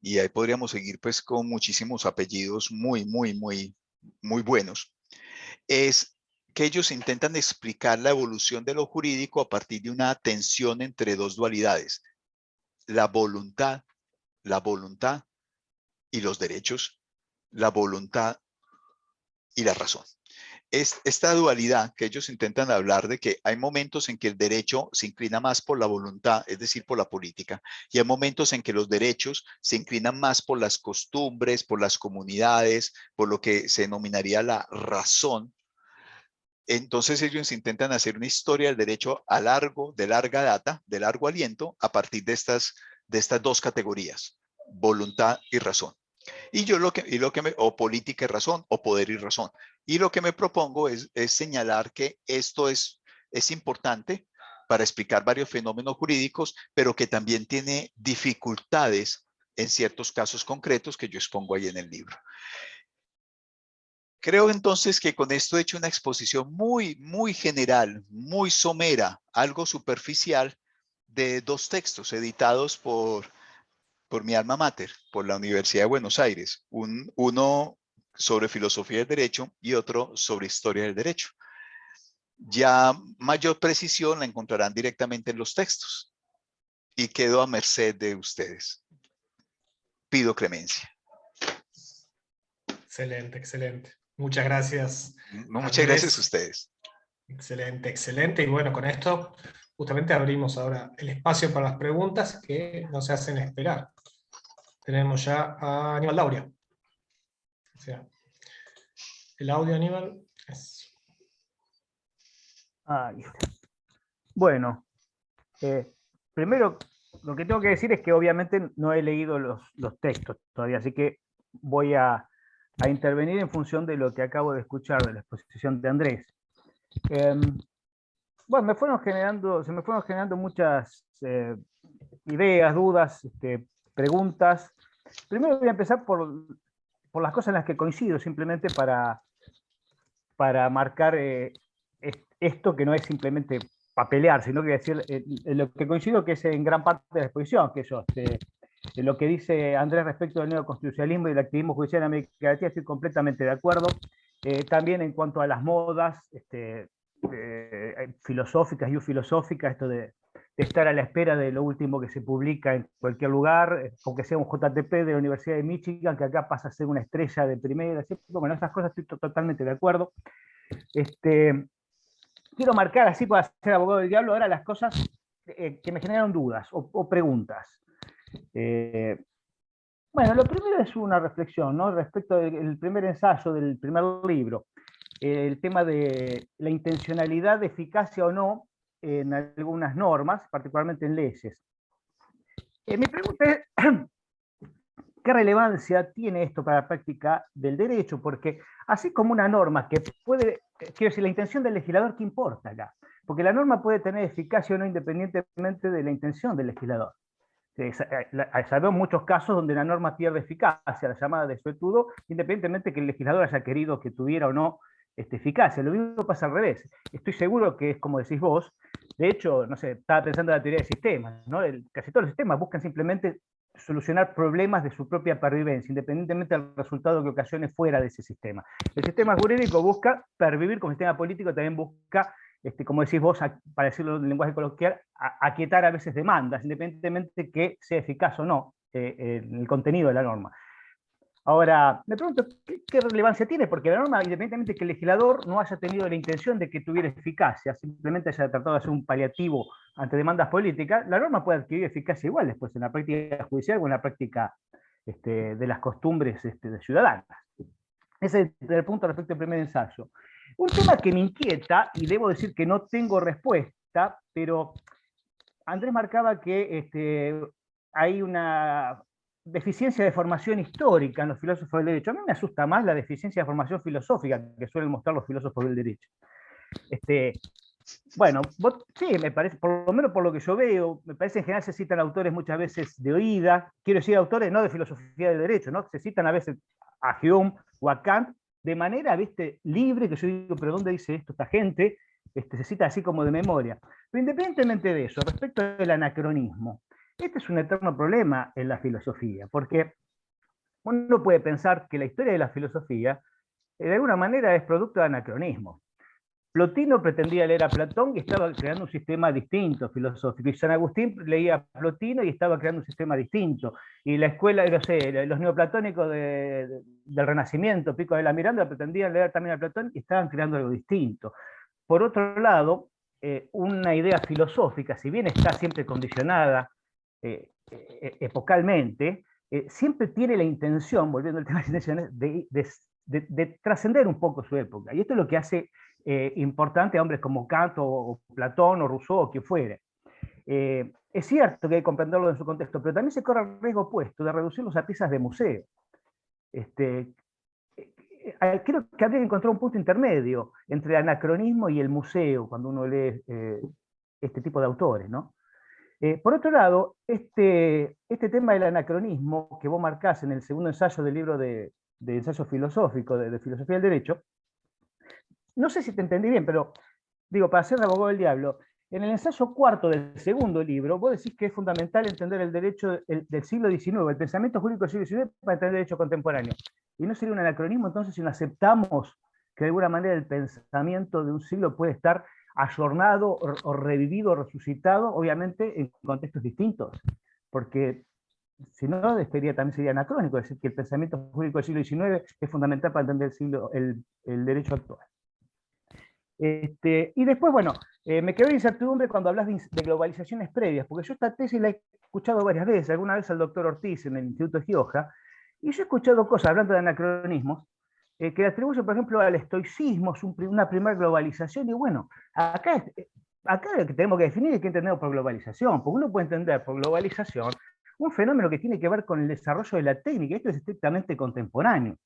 y ahí podríamos seguir pues con muchísimos apellidos muy, muy, muy, muy buenos, es que ellos intentan explicar la evolución de lo jurídico a partir de una tensión entre dos dualidades, la voluntad y los derechos, la voluntad y la razón. Es esta dualidad que ellos intentan hablar de que hay momentos en que el derecho se inclina más por la voluntad, es decir, por la política, y hay momentos en que los derechos se inclinan más por las costumbres, por las comunidades, por lo que se denominaría la razón. Entonces ellos intentan hacer una historia del derecho de larga data, de largo aliento, a partir de estas dos categorías, voluntad y razón. Y yo o política y razón, o poder y razón. Y lo que me propongo es señalar que esto es importante para explicar varios fenómenos jurídicos, pero que también tiene dificultades en ciertos casos concretos que yo expongo ahí en el libro. Creo entonces que con esto he hecho una exposición muy, muy general, muy somera, algo superficial, de dos textos editados por mi alma mater, por la Universidad de Buenos Aires. Uno sobre filosofía del derecho y otro sobre historia del derecho. Ya mayor precisión la encontrarán directamente en los textos y quedo a merced de ustedes. Pido clemencia. Excelente, excelente. Muchas gracias, Muchas gracias a ustedes. Excelente, excelente. Y bueno, con esto justamente abrimos ahora el espacio para las preguntas que nos hacen esperar. Tenemos ya a Aníbal Dauria. O sea, el audio, Aníbal, es... Bueno, primero lo que tengo que decir es que obviamente no he leído los textos todavía, así que voy a intervenir en función de lo que acabo de escuchar de la exposición de Andrés. Bueno, se me fueron generando muchas ideas, dudas, preguntas. Primero voy a empezar por las cosas en las que coincido, simplemente para marcar esto que no es simplemente papelear, sino que decir lo que coincido que es en gran parte de la exposición, que eso, lo que dice Andrés respecto del neoconstitucionalismo y del activismo judicial en América Latina, estoy completamente de acuerdo. También en cuanto a las modas filosóficas y filosóficas, esto de estar a la espera de lo último que se publica en cualquier lugar, aunque sea un JTP de la Universidad de Michigan, que acá pasa a ser una estrella de primera, ¿cierto? Bueno, esas cosas estoy totalmente de acuerdo. Quiero marcar, así para ser abogado del diablo, ahora las cosas que me generaron dudas o preguntas. Bueno, lo primero es una reflexión, ¿no? Respecto del primer ensayo del primer libro, el tema de la intencionalidad de eficacia o no en algunas normas, particularmente en leyes. Mi pregunta es, ¿qué relevancia tiene esto para la práctica del derecho? Porque así como una norma que puede, quiero decir, la intención del legislador, ¿qué importa acá? Porque la norma puede tener eficacia o no independientemente de la intención del legislador. Sabemos muchos casos donde la norma pierde eficacia, la llamada de suetudo, independientemente de que el legislador haya querido que tuviera o no eficacia. Lo mismo pasa al revés. Estoy seguro que es como decís vos. De hecho, no sé, estaba pensando en la teoría de sistemas, ¿no? Casi todos los sistemas buscan simplemente solucionar problemas de su propia pervivencia, independientemente del resultado que ocasione fuera de ese sistema. El sistema jurídico busca pervivir, como el sistema político también busca, como decís vos, para decirlo en lenguaje coloquial, aquietar a veces demandas, independientemente que sea eficaz o no el contenido de la norma. Ahora, me pregunto, ¿qué relevancia tiene? Porque la norma, independientemente de que el legislador no haya tenido la intención de que tuviera eficacia, simplemente haya tratado de hacer un paliativo ante demandas políticas, la norma puede adquirir eficacia igual después en la práctica judicial o en la práctica de las costumbres de ciudadanas. Ese es el punto respecto al primer ensayo. Un tema que me inquieta, y debo decir que no tengo respuesta, pero Andrés marcaba que hay una deficiencia de formación histórica en los filósofos del derecho. A mí me asusta más la deficiencia de formación filosófica que suelen mostrar los filósofos del derecho. Bueno, sí, me parece, por lo menos por lo que yo veo, me parece en general se citan autores muchas veces de oída, quiero decir autores no de filosofía del derecho, ¿no? Se citan a veces a Hume o a Kant de manera, viste, libre, que yo digo, pero ¿dónde dice esto esta gente? Se cita así como de memoria. Pero independientemente de eso, respecto del anacronismo, este es un eterno problema en la filosofía, porque uno puede pensar que la historia de la filosofía, de alguna manera, es producto de anacronismo. Plotino pretendía leer a Platón y estaba creando un sistema distinto filosófico. Y San Agustín leía a Plotino y estaba creando un sistema distinto. Y la escuela, no sé, los neoplatónicos del Renacimiento, Pico de la Miranda, pretendían leer también a Platón y estaban creando algo distinto. Por otro lado, una idea filosófica, si bien está siempre condicionada epocalmente, siempre tiene la intención, volviendo al tema de intenciones, de trascender un poco su época. Y esto es lo que hace importante a hombres como Kant o Platón o Rousseau o quien fuere. Es cierto que hay que comprenderlo en su contexto, pero también se corre el riesgo opuesto de reducirlos a piezas de museo. Creo que habría que encontrar un punto intermedio entre el anacronismo y el museo cuando uno lee este tipo de autores, ¿no? Por otro lado, este tema del anacronismo que vos marcás en el segundo ensayo del libro de ensayo filosófico, de filosofía del derecho, no sé si te entendí bien, pero digo, para ser abogado del diablo, en el ensayo cuarto del segundo libro, vos decís que es fundamental entender el derecho del siglo XIX, el pensamiento jurídico del siglo XIX para entender el derecho contemporáneo. Y no sería un anacronismo entonces si no aceptamos que de alguna manera el pensamiento de un siglo puede estar ayornado o revivido o resucitado, obviamente en contextos distintos, porque si no, también sería anacrónico, es decir, que el pensamiento jurídico del siglo XIX es fundamental para entender el derecho actual. Y después, bueno, me quedó de incertidumbre cuando hablas de globalizaciones previas, porque yo esta tesis la he escuchado varias veces, alguna vez al doctor Ortiz en el Instituto de Gioja, y yo he escuchado cosas, hablando de anacronismos, que le atribuyen, por ejemplo, al estoicismo, una primera globalización, y bueno, acá lo que tenemos que definir es qué entendemos por globalización, porque uno puede entender por globalización un fenómeno que tiene que ver con el desarrollo de la técnica, esto es estrictamente contemporáneo,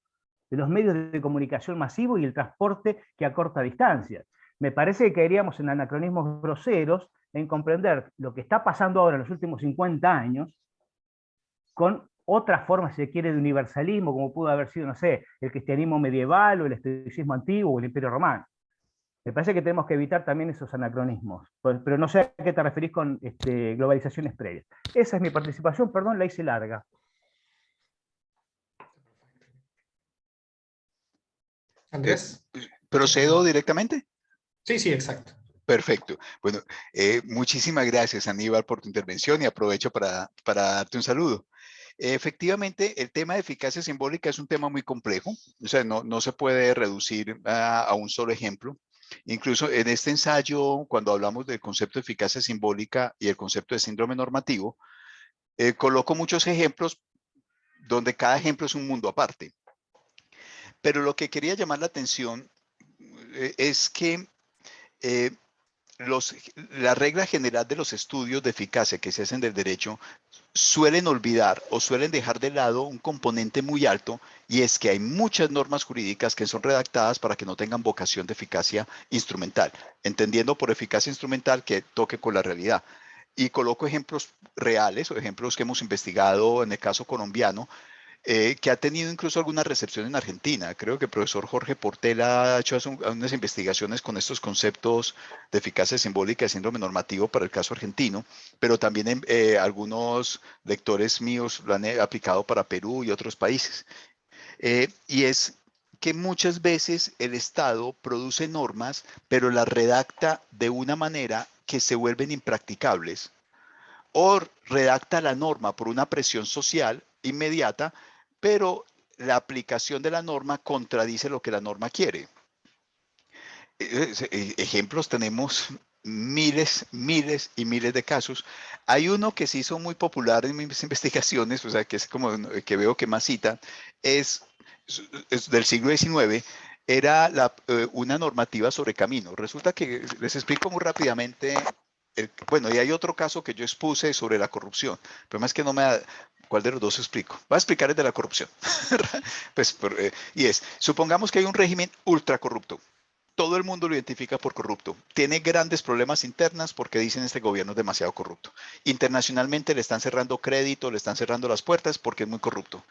de los medios de comunicación masivos y el transporte que acorta distancias. Me parece que caeríamos en anacronismos groseros en comprender lo que está pasando ahora en los últimos 50 años con otra forma, si se quiere, de universalismo, como pudo haber sido, no sé, el cristianismo medieval o el estoicismo antiguo o el imperio romano. Me parece que tenemos que evitar también esos anacronismos, pero no sé a qué te referís con globalizaciones previas. Esa es mi participación, perdón, la hice larga. Andrés. ¿Procedo directamente? Sí, sí, exacto. Perfecto. Bueno, muchísimas gracias, Aníbal, por tu intervención y aprovecho para darte un saludo. Efectivamente, el tema de eficacia simbólica es un tema muy complejo, o sea, no se puede reducir a un solo ejemplo. Incluso en este ensayo, cuando hablamos del concepto de eficacia simbólica y el concepto de síndrome normativo, coloco muchos ejemplos donde cada ejemplo es un mundo aparte. Pero lo que quería llamar la atención es que la regla general de los estudios de eficacia que se hacen del derecho suelen olvidar o suelen dejar de lado un componente muy alto, y es que hay muchas normas jurídicas que son redactadas para que no tengan vocación de eficacia instrumental, entendiendo por eficacia instrumental que toque con la realidad. Y coloco ejemplos reales o ejemplos que hemos investigado en el caso colombiano, que ha tenido incluso alguna recepción en Argentina. Creo que el profesor Jorge Portela ha hecho unas investigaciones con estos conceptos de eficacia simbólica y síndrome normativo para el caso argentino, pero también algunos lectores míos lo han aplicado para Perú y otros países. Y es que muchas veces el Estado produce normas, pero las redacta de una manera que se vuelven impracticables, o redacta la norma por una presión social inmediata, pero la aplicación de la norma contradice lo que la norma quiere. Ejemplos tenemos miles y miles de casos. Hay uno que se hizo muy popular en mis investigaciones, o sea, que es como que veo que más cita, es del siglo XIX, era una normativa sobre camino. Resulta que, les explico muy rápidamente, bueno, y hay otro caso que yo expuse sobre la corrupción, pero más que no me da. ¿Cuál de los dos explico? Voy a explicar el de la corrupción. Pues, supongamos que hay un régimen ultra corrupto. Todo el mundo lo identifica por corrupto. Tiene grandes problemas internas porque dicen este gobierno es demasiado corrupto. Internacionalmente le están cerrando crédito, le están cerrando las puertas porque es muy corrupto.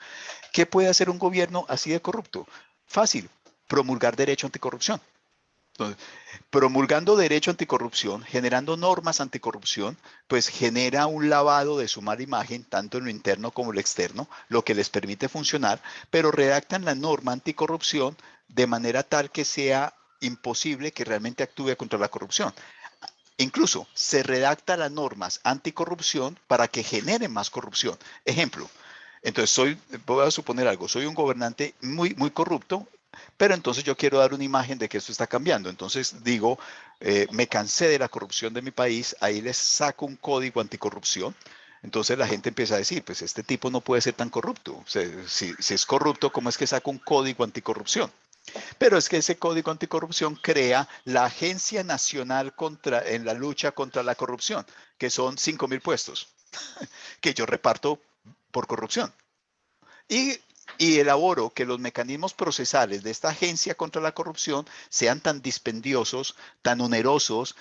¿Qué puede hacer un gobierno así de corrupto? Fácil, promulgar derecho anticorrupción. Entonces, promulgando derecho anticorrupción, generando normas anticorrupción, pues genera un lavado de su mala imagen, tanto en lo interno como en lo externo, lo que les permite funcionar, pero redactan la norma anticorrupción de manera tal que sea imposible que realmente actúe contra la corrupción. Incluso se redactan las normas anticorrupción para que generen más corrupción. Ejemplo, entonces voy a suponer algo, soy un gobernante muy corrupto, pero entonces yo quiero dar una imagen de que esto está cambiando. Entonces digo, me cansé de la corrupción de mi país, ahí les saco un código anticorrupción. Entonces la gente empieza a decir, pues este tipo no puede ser tan corrupto. O sea, si es corrupto, ¿cómo es que saca un código anticorrupción? Pero es que ese código anticorrupción crea la Agencia Nacional en la lucha contra la corrupción, que son 5.000 puestos que yo reparto por corrupción. Y elaboro que los mecanismos procesales de esta agencia contra la corrupción sean tan dispendiosos, tan onerosos,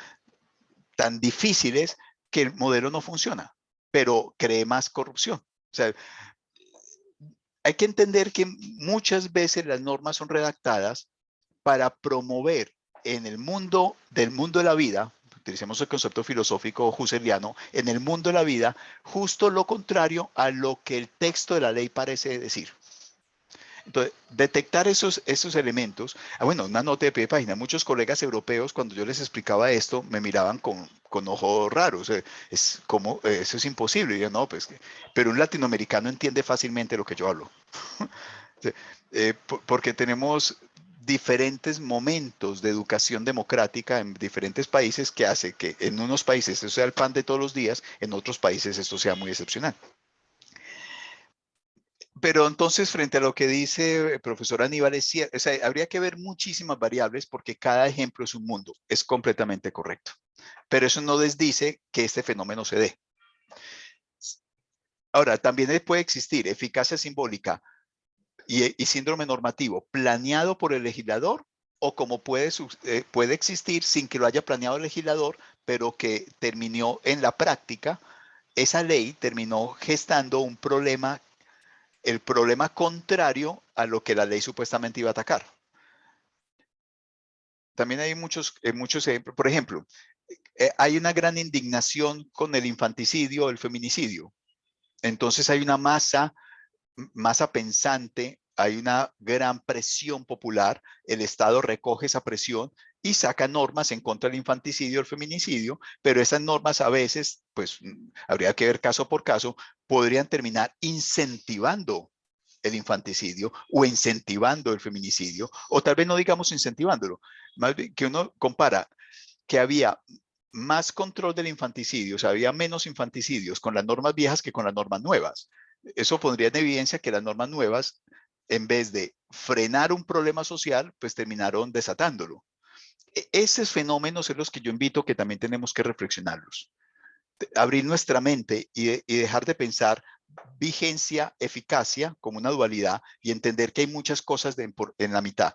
tan difíciles, que el modelo no funciona, pero cree más corrupción. O sea, hay que entender que muchas veces las normas son redactadas para promover en el mundo de la vida, utilicemos el concepto filosófico husserliano, en el mundo de la vida, justo lo contrario a lo que el texto de la ley parece decir. Entonces, detectar esos elementos. Bueno, una nota de pie de página. Muchos colegas europeos, cuando yo les explicaba esto, me miraban con ojos raros. Es como, eso es imposible. Y yo, no, pues, pero un latinoamericano entiende fácilmente lo que yo hablo. Porque tenemos diferentes momentos de educación democrática en diferentes países que hace que en unos países eso sea el pan de todos los días, en otros países esto sea muy excepcional. Pero entonces, frente a lo que dice el profesor Aníbal, es cierto, o sea, habría que ver muchísimas variables porque cada ejemplo es un mundo, es completamente correcto. Pero eso no desdice que este fenómeno se dé. Ahora, también puede existir eficacia simbólica y síndrome normativo planeado por el legislador, o como puede existir sin que lo haya planeado el legislador, pero que terminó en la práctica, esa ley terminó gestando un problema, el problema contrario a lo que la ley supuestamente iba a atacar. También hay muchos ejemplos. Por ejemplo, hay una gran indignación con el infanticidio, el feminicidio. Entonces hay una masa pensante, hay una gran presión popular, el Estado recoge esa presión y saca normas en contra del infanticidio, el feminicidio, pero esas normas a veces, pues habría que ver caso por caso, podrían terminar incentivando el infanticidio o incentivando el feminicidio, o tal vez no digamos incentivándolo, más bien que uno compara que había más control del infanticidio, o sea, había menos infanticidios con las normas viejas que con las normas nuevas. Eso pondría en evidencia que las normas nuevas, en vez de frenar un problema social, pues terminaron desatándolo. Esos fenómenos son los que yo invito que también tenemos que reflexionarlos. Abrir nuestra mente y dejar de pensar vigencia, eficacia como una dualidad y entender que hay muchas cosas en la mitad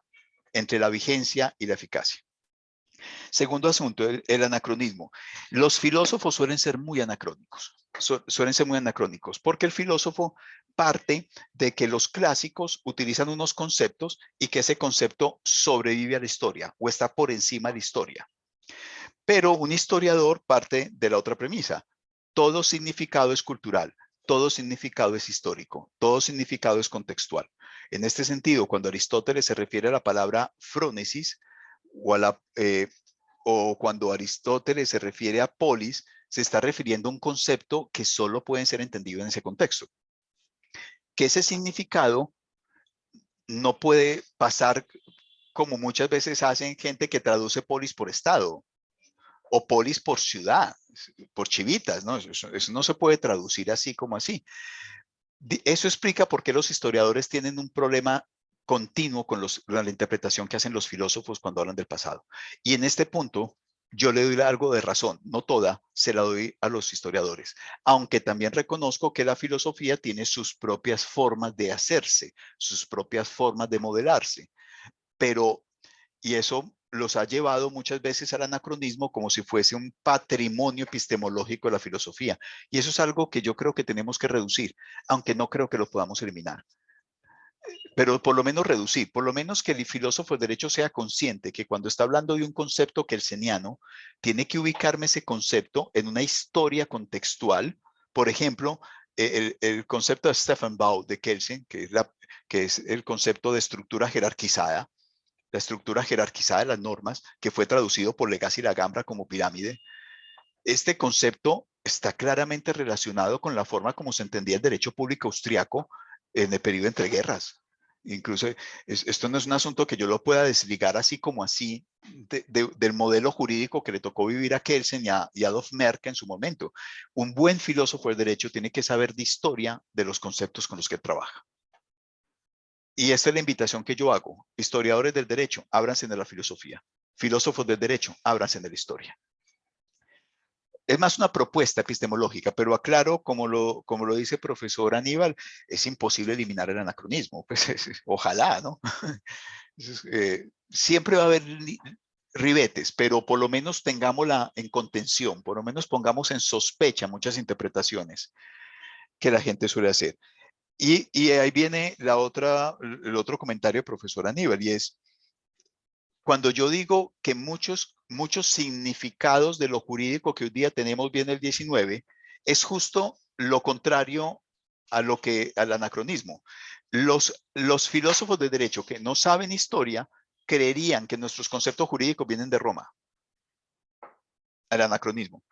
entre la vigencia y la eficacia. Segundo asunto, el anacronismo. Los filósofos suelen ser muy anacrónicos. Suelen ser muy anacrónicos porque el filósofo parte de que los clásicos utilizan unos conceptos y que ese concepto sobrevive a la historia o está por encima de la historia. Pero un historiador parte de la otra premisa. Todo significado es cultural, todo significado es histórico, todo significado es contextual. En este sentido, cuando Aristóteles se refiere a la palabra frónesis o cuando Aristóteles se refiere a polis, se está refiriendo a un concepto que solo puede ser entendido en ese contexto. Que ese significado no puede pasar como muchas veces hacen gente que traduce polis por estado o polis por ciudad, por chivitas, ¿no? Eso no se puede traducir así como así. Eso explica por qué los historiadores tienen un problema continuo con la interpretación que hacen los filósofos cuando hablan del pasado. Y en este punto, yo le doy algo de razón, no toda, se la doy a los historiadores, aunque también reconozco que la filosofía tiene sus propias formas de hacerse, sus propias formas de modelarse, y eso los ha llevado muchas veces al anacronismo como si fuese un patrimonio epistemológico de la filosofía. Y eso es algo que yo creo que tenemos que reducir, aunque no creo que lo podamos eliminar. Pero por lo menos reducir, por lo menos que el filósofo de derecho sea consciente que cuando está hablando de un concepto kelseniano, tiene que ubicarme ese concepto en una historia contextual. Por ejemplo, el concepto de Stefan Bauer de Kelsen, que es el concepto de estructura jerarquizada, la estructura jerarquizada de las normas, que fue traducido por Legassi y Lagambra como pirámide. Este concepto está claramente relacionado con la forma como se entendía el derecho público austriaco en el periodo entre guerras. Incluso esto no es un asunto que yo lo pueda desligar así como así del modelo jurídico que le tocó vivir a Kelsen y a Adolf Merck en su momento. Un buen filósofo del derecho tiene que saber de historia de los conceptos con los que trabaja. Y esta es la invitación que yo hago. Historiadores del derecho, ábranse de la filosofía. Filósofos del derecho, ábranse de la historia. Es más una propuesta epistemológica, pero aclaro, como lo dice el profesor Aníbal, es imposible eliminar el anacronismo. Pues ojalá, ¿no? Siempre va a haber ribetes, pero por lo menos tengámosla en contención, por lo menos pongamos en sospecha muchas interpretaciones que la gente suele hacer. Y ahí viene el otro comentario del profesor Aníbal, y es, cuando yo digo que muchos significados de lo jurídico que hoy día tenemos viene el 19, es justo lo contrario al anacronismo. Los filósofos de derecho que no saben historia creerían que nuestros conceptos jurídicos vienen de Roma, al anacronismo.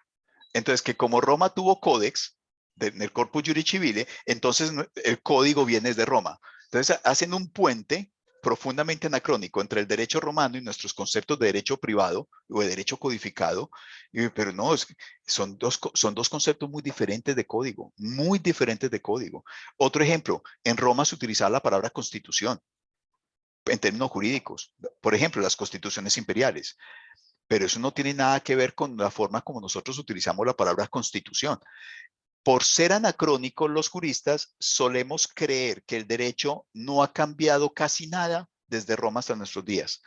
Entonces, que como Roma tuvo códex, en el Corpus Juris Civile, entonces el código viene de Roma. Entonces, hacen un puente profundamente anacrónico entre el derecho romano y nuestros conceptos de derecho privado o de derecho codificado, pero no, son dos conceptos muy diferentes de código, muy diferentes de código. Otro ejemplo, en Roma se utilizaba la palabra constitución en términos jurídicos, por ejemplo, las constituciones imperiales, pero eso no tiene nada que ver con la forma como nosotros utilizamos la palabra constitución. Por ser anacrónicos los juristas, solemos creer que el derecho no ha cambiado casi nada desde Roma hasta nuestros días.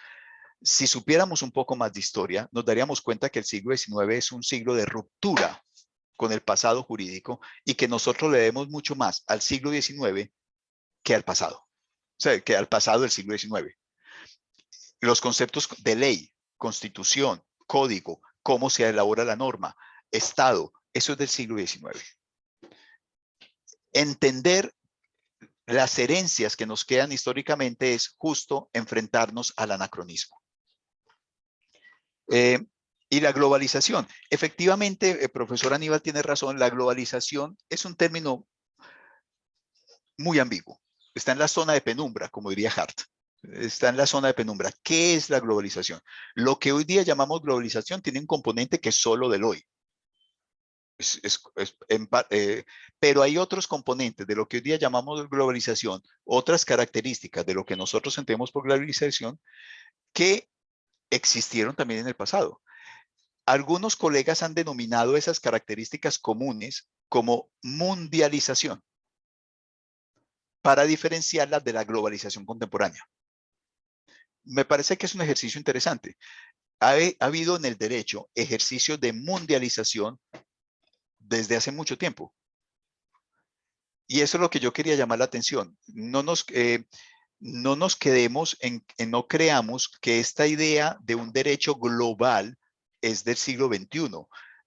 Si supiéramos un poco más de historia, nos daríamos cuenta que el siglo XIX es un siglo de ruptura con el pasado jurídico y que nosotros le debemos mucho más al siglo XIX que al pasado. O sea, que al pasado del siglo XIX. Los conceptos de ley, constitución, código, cómo se elabora la norma, Estado, eso es del siglo XIX. Entender las herencias que nos quedan históricamente es justo enfrentarnos al anacronismo. Y la globalización. Efectivamente, el profesor Aníbal tiene razón, la globalización es un término muy ambiguo. Está en la zona de penumbra, como diría Hart. Está en la zona de penumbra. ¿Qué es la globalización? Lo que hoy día llamamos globalización tiene un componente que es solo del hoy. Pero hay otros componentes de lo que hoy día llamamos globalización, otras características de lo que nosotros entendemos por globalización, que existieron también en el pasado. Algunos colegas han denominado esas características comunes como mundialización, para diferenciarlas de la globalización contemporánea. Me parece que es un ejercicio interesante. Ha habido en el derecho ejercicios de mundialización desde hace mucho tiempo. Y eso es lo que yo quería llamar la atención. No nos quedemos no creamos que esta idea de un derecho global es del siglo XXI.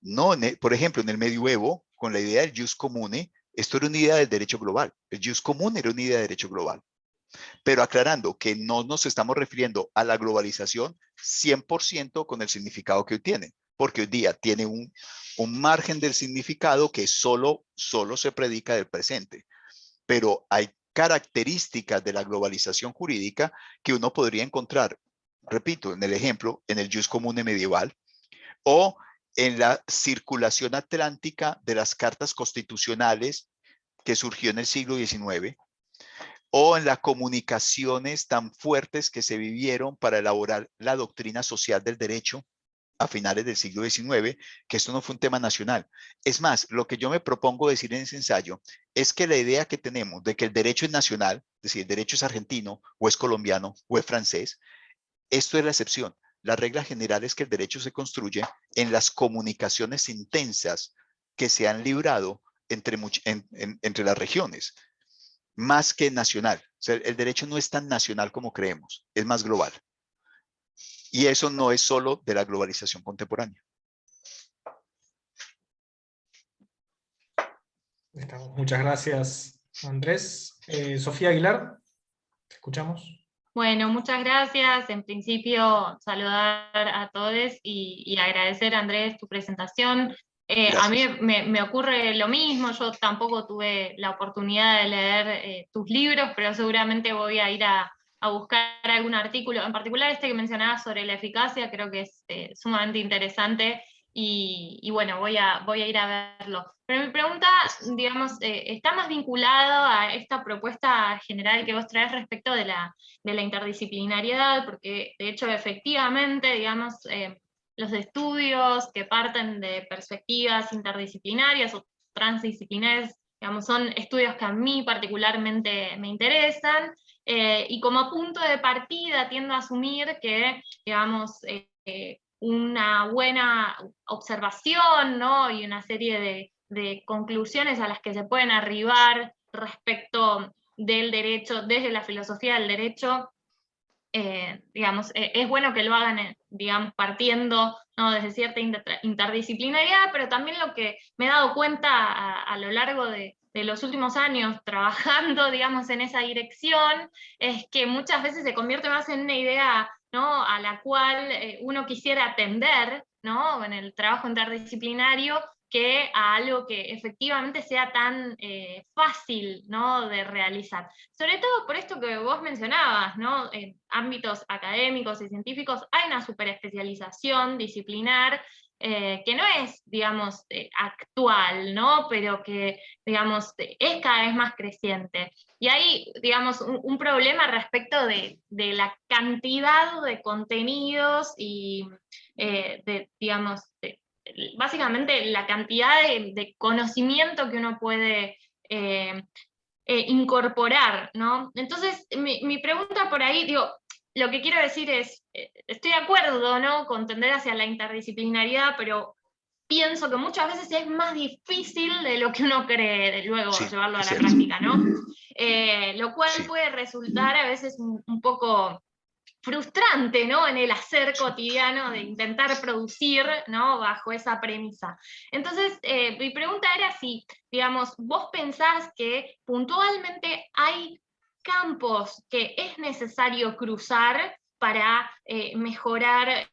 No, por ejemplo, en el medioevo, con la idea del jus comune, esto era una idea del derecho global. El jus comune era una idea de derecho global. Pero aclarando que no nos estamos refiriendo a la globalización 100% con el significado que hoy tiene, porque hoy día tiene un margen del significado que solo se predica del presente. Pero hay características de la globalización jurídica que uno podría encontrar, repito, en el ejemplo, en el jus comune medieval o en la circulación atlántica de las cartas constitucionales que surgió en el siglo XIX, o en las comunicaciones tan fuertes que se vivieron para elaborar la doctrina social del derecho a finales del siglo XIX, que esto no fue un tema nacional. Es más, lo que yo me propongo decir en ese ensayo es que la idea que tenemos de que el derecho es nacional, es decir, el derecho es argentino, o es colombiano, o es francés, esto es la excepción. La regla general es que el derecho se construye en las comunicaciones intensas que se han librado entre las regiones, más que nacional. O sea, el derecho no es tan nacional como creemos, es más global. Y eso no es solo de la globalización contemporánea. Muchas gracias, Andrés. Sofía Aguilar, te escuchamos. Bueno, muchas gracias. En principio, saludar a todos y agradecer, Andrés, tu presentación. A mí Gracias. me ocurre lo mismo, yo tampoco tuve la oportunidad de leer tus libros, pero seguramente voy a ir a buscar algún artículo, en particular este que mencionabas sobre la eficacia, creo que es sumamente interesante y bueno, voy a ir a verlo. Pero mi pregunta, digamos, está más vinculado a esta propuesta general que vos traes respecto de la interdisciplinariedad, porque de hecho efectivamente, digamos, los estudios que parten de perspectivas interdisciplinarias o transdisciplinarias, digamos, son estudios que a mí particularmente me interesan, y como punto de partida tiendo a asumir que, digamos, una buena observación, ¿no? Y una serie de conclusiones a las que se pueden arribar respecto del derecho, desde la filosofía del derecho, digamos, es bueno que lo hagan, digamos, partiendo, ¿no? Desde cierta interdisciplinariedad, pero también lo que me he dado cuenta a lo largo de los últimos años trabajando, digamos, en esa dirección, es que muchas veces se convierte más en una idea, ¿no? A la cual uno quisiera atender, ¿no? En el trabajo interdisciplinario, que a algo que efectivamente sea tan fácil, ¿no? De realizar. Sobre todo por esto que vos mencionabas, ¿no? En ámbitos académicos y científicos hay una superespecialización disciplinar que no es, digamos, actual, ¿no? Pero que, digamos, es cada vez más creciente. Y hay, digamos, un problema respecto de la cantidad de contenidos y, digamos, básicamente la cantidad de conocimiento que uno puede incorporar, ¿no? Entonces, mi pregunta por ahí, digo, lo que quiero decir es, estoy de acuerdo, ¿no? Con tender hacia la interdisciplinariedad, pero pienso que muchas veces es más difícil de lo que uno cree de luego Sí, llevarlo a es la cierto. práctica, ¿no? Lo cual Sí, puede resultar a veces un poco frustrante, ¿no? En el hacer cotidiano de intentar producir, ¿no? Bajo esa premisa. Entonces, mi pregunta era si, digamos, vos pensás que puntualmente hay campos que es necesario cruzar para mejorar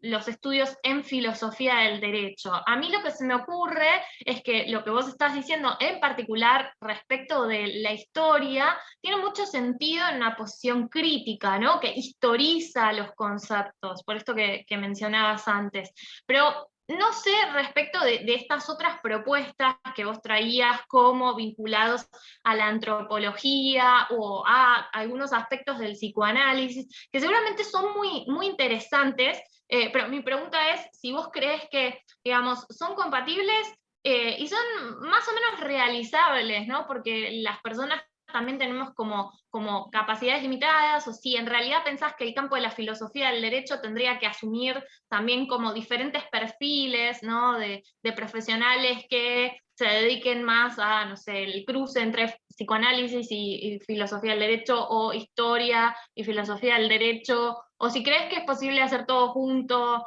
los estudios en filosofía del derecho. A mí lo que se me ocurre es que lo que vos estás diciendo, en particular respecto de la historia, tiene mucho sentido en una posición crítica, ¿no? Que historiza los conceptos, por esto que mencionabas antes. Pero no sé respecto de estas otras propuestas que vos traías como vinculados a la antropología o a algunos aspectos del psicoanálisis, que seguramente son muy, muy interesantes, pero mi pregunta es si vos crees que, digamos, son compatibles y son más o menos realizables, ¿no? Porque las personas también tenemos como capacidades limitadas, o si en realidad pensás que el campo de la filosofía del derecho tendría que asumir también como diferentes perfiles, ¿no? De profesionales que se dediquen más a, no sé, el cruce entre psicoanálisis y filosofía del derecho, o historia y filosofía del derecho, o si crees que es posible hacer todo junto,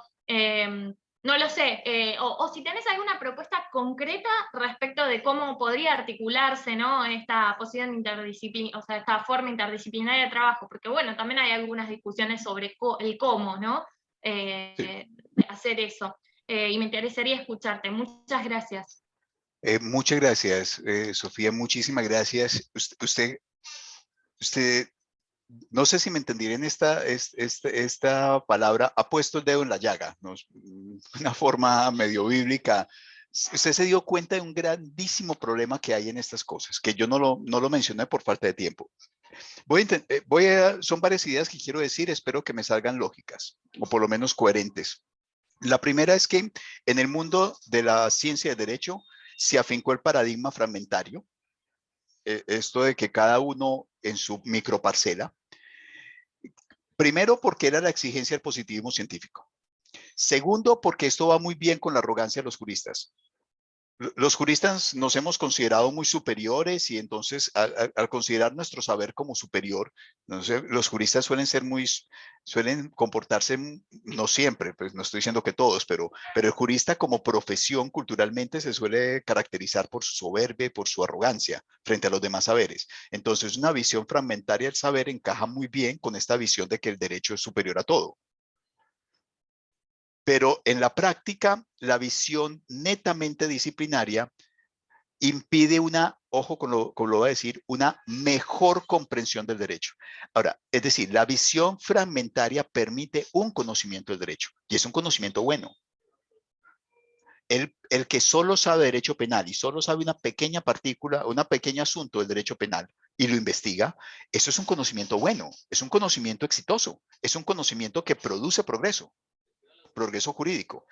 no lo sé, o si tenés alguna propuesta concreta respecto de cómo podría articularse, ¿no? Esta posición interdisciplinaria, o sea, esta forma interdisciplinaria de trabajo, porque bueno, también hay algunas discusiones sobre el cómo, ¿no? sí. De hacer eso. Y me interesaría escucharte. Muchas gracias. Muchas gracias, Sofía, muchísimas gracias. Usted, no sé si me entendieron esta palabra, ha puesto el dedo en la llaga, ¿no? Una forma medio bíblica. Usted se dio cuenta de un grandísimo problema que hay en estas cosas, que yo no lo mencioné por falta de tiempo. Son varias ideas que quiero decir, espero que me salgan lógicas, o por lo menos coherentes. La primera es que en el mundo de la ciencia del derecho se afincó el paradigma fragmentario, esto de que cada uno en su microparcela. Primero, porque era la exigencia del positivismo científico. Segundo, porque esto va muy bien con la arrogancia de los juristas. los juristas nos hemos considerado muy superiores y entonces al considerar nuestro saber como superior, no sé, los juristas suelen comportarse, no siempre, pues no estoy diciendo que todos, pero el jurista como profesión culturalmente se suele caracterizar por su soberbia y por su arrogancia frente a los demás saberes. Entonces una visión fragmentaria del saber encaja muy bien con esta visión de que el derecho es superior a todo. Pero en la práctica, la visión netamente disciplinaria impide ojo con lo voy a decir, una mejor comprensión del derecho. Ahora, es decir, la visión fragmentaria permite un conocimiento del derecho y es un conocimiento bueno. El que solo sabe derecho penal y solo sabe una pequeña partícula, un pequeño asunto del derecho penal y lo investiga, eso es un conocimiento bueno, es un conocimiento exitoso, es un conocimiento que produce progreso jurídico,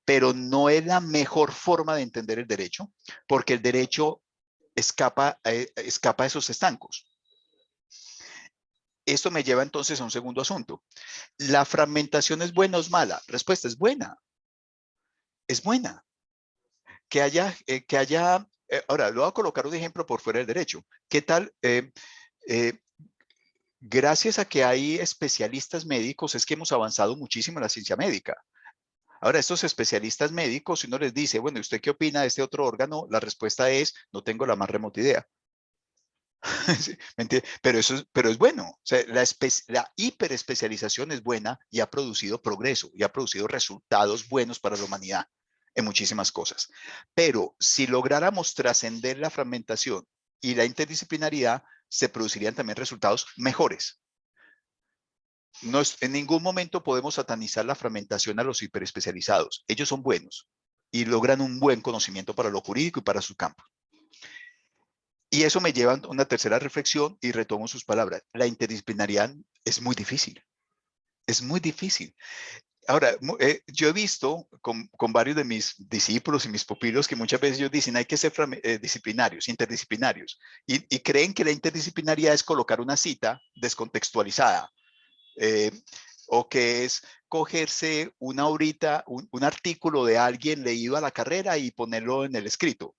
pero no es la mejor forma de entender el derecho, porque el derecho escapa de esos estancos. Esto me lleva entonces a un segundo asunto. ¿La fragmentación es buena o es mala? Respuesta, es buena. Es buena. Ahora, le voy a colocar un ejemplo por fuera del derecho. ¿Qué tal? Gracias a que hay especialistas médicos es que hemos avanzado muchísimo en la ciencia médica. Ahora, estos especialistas médicos, si uno les dice, bueno, ¿usted qué opina de este otro órgano? La respuesta es, no tengo la más remota idea. Sí, pero es bueno. O sea, la hiperespecialización es buena y ha producido progreso y ha producido resultados buenos para la humanidad en muchísimas cosas. Pero si lográramos trascender la fragmentación y la interdisciplinaridad, se producirían también resultados mejores. En ningún momento podemos satanizar la fragmentación a los hiperespecializados. Ellos son buenos y logran un buen conocimiento para lo jurídico y para su campo. Y eso me lleva a una tercera reflexión y retomo sus palabras. La interdisciplinariedad es muy difícil. Es muy difícil. Ahora, yo he visto con varios de mis discípulos y mis pupilos que muchas veces ellos dicen hay que ser disciplinarios, interdisciplinarios, y creen que la interdisciplinariedad es colocar una cita descontextualizada. O que es cogerse una horita, un artículo de alguien leído a la carrera y ponerlo en el escrito.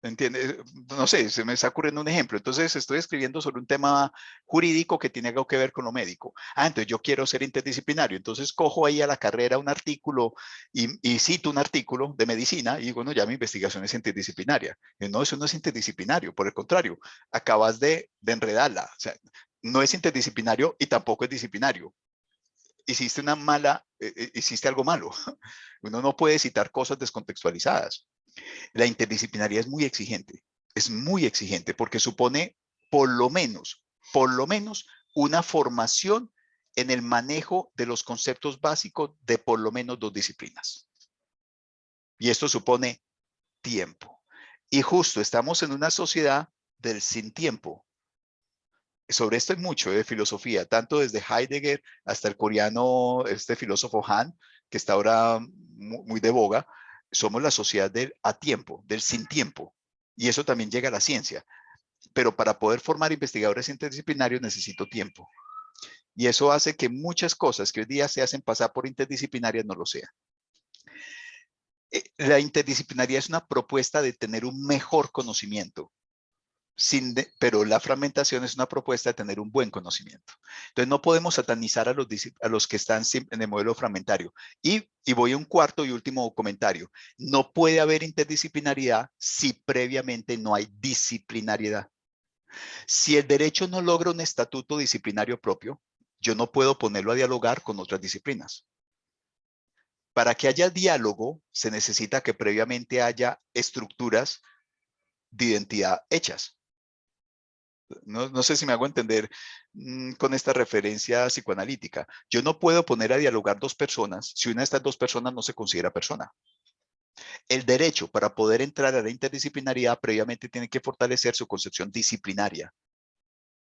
¿Entiendes? No sé, se me está ocurriendo un ejemplo. Entonces estoy escribiendo sobre un tema jurídico que tiene algo que ver con lo médico. Entonces yo quiero ser interdisciplinario. Entonces cojo ahí a la carrera un artículo y cito un artículo de medicina y digo, no, ya mi investigación es interdisciplinaria. Y no, eso no es interdisciplinario. Por el contrario, acabas de enredarla. O sea, no es interdisciplinario y tampoco es disciplinario. Hiciste algo malo. Uno no puede citar cosas descontextualizadas. La interdisciplinaridad es muy exigente porque supone por lo menos una formación en el manejo de los conceptos básicos de por lo menos 2 disciplinas. Y esto supone tiempo. Y justo estamos en una sociedad del sin tiempo. Sobre esto hay mucho de filosofía, tanto desde Heidegger hasta el coreano, este filósofo Han, que está ahora muy de boga. Somos la sociedad del a tiempo, del sin tiempo. Y eso también llega a la ciencia. Pero para poder formar investigadores interdisciplinarios necesito tiempo. Y eso hace que muchas cosas que hoy día se hacen pasar por interdisciplinarias no lo sean. La interdisciplinaridad es una propuesta de tener un mejor conocimiento. Pero la fragmentación es una propuesta de tener un buen conocimiento. Entonces no podemos satanizar a los que están en el modelo fragmentario. Y voy a un cuarto y último comentario. No puede haber interdisciplinariedad si previamente no hay disciplinariedad. Si el derecho no logra un estatuto disciplinario propio, yo no puedo ponerlo a dialogar con otras disciplinas. Para que haya diálogo, se necesita que previamente haya estructuras de identidad hechas. No sé si me hago entender con esta referencia psicoanalítica. Yo no puedo poner a dialogar 2 personas si una de estas 2 personas no se considera persona. El derecho, para poder entrar a la interdisciplinaridad, previamente tiene que fortalecer su concepción disciplinaria.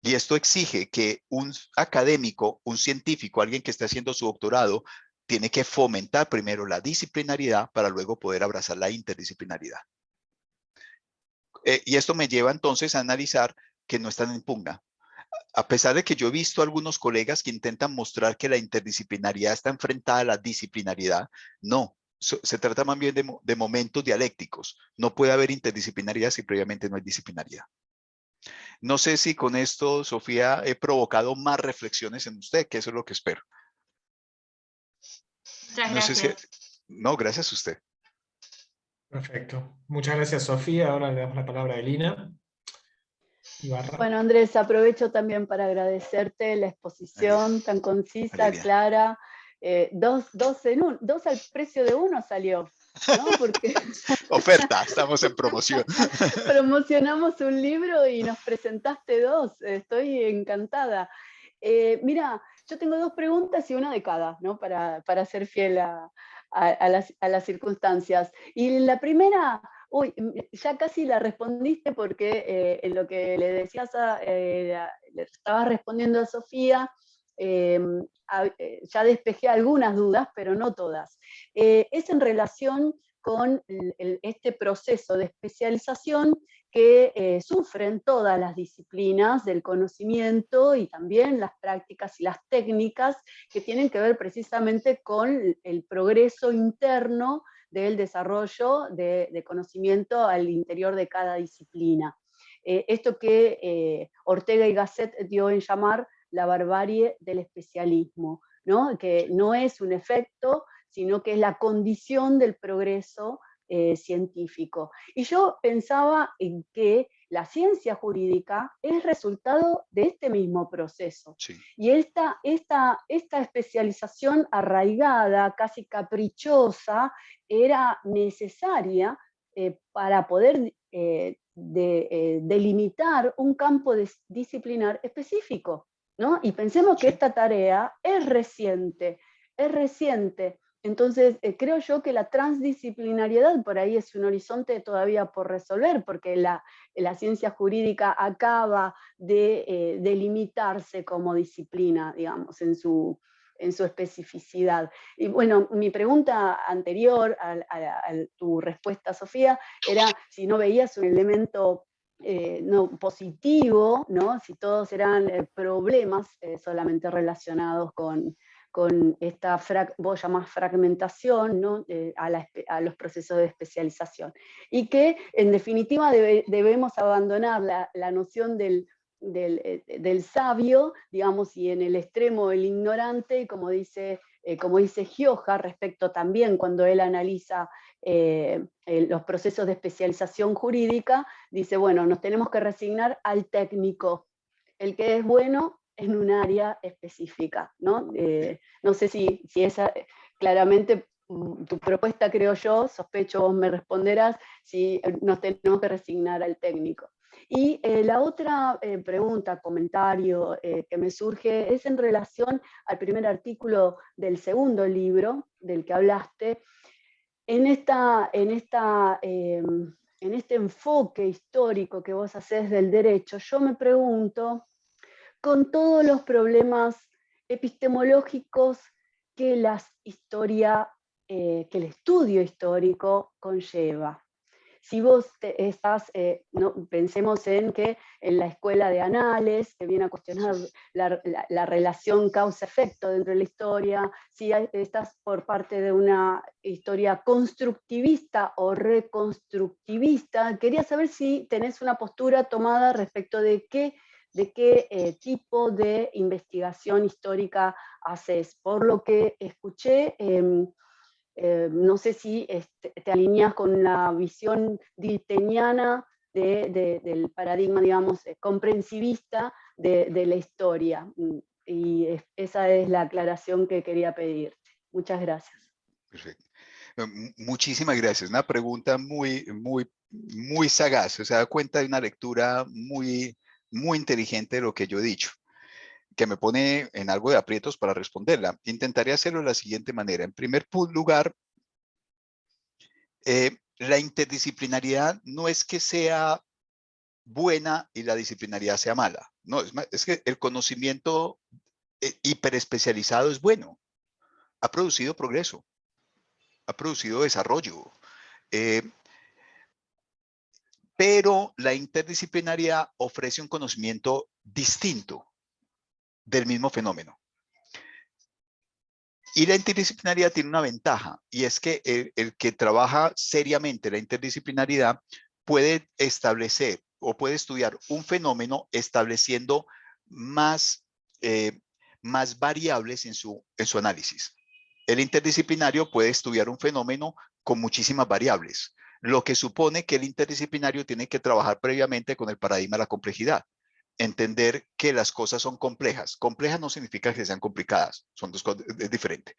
Y esto exige que un académico, un científico, alguien que esté haciendo su doctorado, tiene que fomentar primero la disciplinariedad para luego poder abrazar la interdisciplinaridad. Y esto me lleva entonces a analizar que no están en pugna. A pesar de que yo he visto algunos colegas que intentan mostrar que la interdisciplinariedad está enfrentada a la disciplinariedad, no. se trata más bien de momentos dialécticos. No puede haber interdisciplinaridad si previamente no hay disciplinaridad. No sé si con esto, Sofía, he provocado más reflexiones en usted, que eso es lo que espero. Muchas No sé si... gracias. No, gracias a usted. Perfecto. Muchas gracias, Sofía. Ahora le damos la palabra a Elina Ibarra. Bueno, Andrés, aprovecho también para agradecerte la exposición tan concisa, Valeria. clara. Dos al precio de uno salió, ¿no? Porque Oferta, estamos en promoción. promocionamos un libro y nos presentaste dos. Estoy encantada. Mira, yo tengo dos preguntas y una de cada, ¿no? Para ser fiel a las circunstancias. Y la primera, ya casi la respondiste porque en lo que le decías, le estabas respondiendo a Sofía, ya despejé algunas dudas, pero no todas. Es en relación con este proceso de especialización que sufren todas las disciplinas del conocimiento y también las prácticas y las técnicas que tienen que ver precisamente con el progreso interno del desarrollo de conocimiento al interior de cada disciplina. Esto que Ortega y Gasset dio en llamar la barbarie del especialismo, ¿no? Que no es un efecto, sino que es la condición del progreso científico. Y yo pensaba en que la ciencia jurídica es resultado de este mismo proceso. Sí. Y esta especialización arraigada, casi caprichosa, era necesaria para poder delimitar un campo disciplinar específico, ¿no? Y pensemos que esta tarea es reciente. Entonces, creo yo que la transdisciplinariedad por ahí es un horizonte todavía por resolver, porque la ciencia jurídica acaba de delimitarse como disciplina, digamos, en su especificidad. Y bueno, mi pregunta anterior a tu respuesta, Sofía, era si no veías un elemento no positivo, ¿no? Si todos eran problemas solamente relacionados con esta, vos llamás fragmentación, ¿no? A los procesos de especialización. Y que en definitiva debemos abandonar la noción del sabio, digamos, y en el extremo el ignorante, como dice Gioja, respecto también cuando él analiza los procesos de especialización jurídica, dice, bueno, nos tenemos que resignar al técnico, el que es bueno en un área específica, ¿no? No sé si esa claramente tu propuesta, creo yo, sospecho vos me responderás, si nos tenemos que resignar al técnico. Y la otra pregunta, comentario que me surge es en relación al primer artículo del segundo libro del que hablaste, en este enfoque histórico que vos hacés del derecho. Yo me pregunto, con todos los problemas epistemológicos que que el estudio histórico conlleva. Si vos pensemos en que en la escuela de Anales, que viene a cuestionar la relación causa-efecto dentro de la historia, si estás por parte de una historia constructivista o reconstructivista, quería saber si tenés una postura tomada respecto de qué tipo de investigación histórica haces. Por lo que escuché, no sé si te alineas con la visión dilteniana del paradigma, digamos, comprensivista de la historia. Y esa es la aclaración que quería pedirte. Muchas gracias. Perfecto. Muchísimas gracias. Una pregunta muy sagaz. Se da cuenta de una lectura muy inteligente de lo que yo he dicho, que me pone en algo de aprietos para responderla. Intentaré hacerlo de la siguiente manera. En primer lugar, la interdisciplinariedad no es que sea buena y la disciplinariedad sea mala. No, es que el conocimiento hiperespecializado es bueno. Ha producido progreso, ha producido desarrollo. Pero la interdisciplinariedad ofrece un conocimiento distinto del mismo fenómeno. Y la interdisciplinaridad tiene una ventaja, y es que el que trabaja seriamente la interdisciplinaridad puede establecer o puede estudiar un fenómeno estableciendo más, más variables en su análisis. El interdisciplinario puede estudiar un fenómeno con muchísimas variables, lo que supone que el interdisciplinario tiene que trabajar previamente con el paradigma de la complejidad. Entender que las cosas son complejas. Complejas no significa que sean complicadas, son dos cosas, es diferente.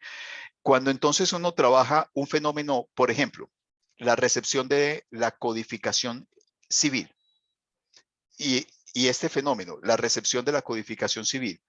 Cuando entonces uno trabaja un fenómeno, por ejemplo, la recepción de la codificación civil y este fenómeno, la recepción de la codificación civil,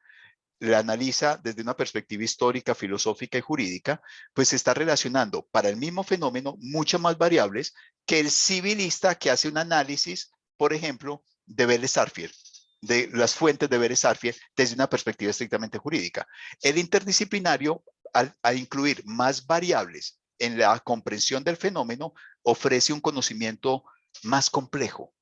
la analiza desde una perspectiva histórica, filosófica y jurídica, pues se está relacionando para el mismo fenómeno muchas más variables que el civilista que hace un análisis, por ejemplo, de Vélez-Sarsfield, de las fuentes de Vélez-Sarsfield desde una perspectiva estrictamente jurídica. El interdisciplinario, al incluir más variables en la comprensión del fenómeno, ofrece un conocimiento más complejo.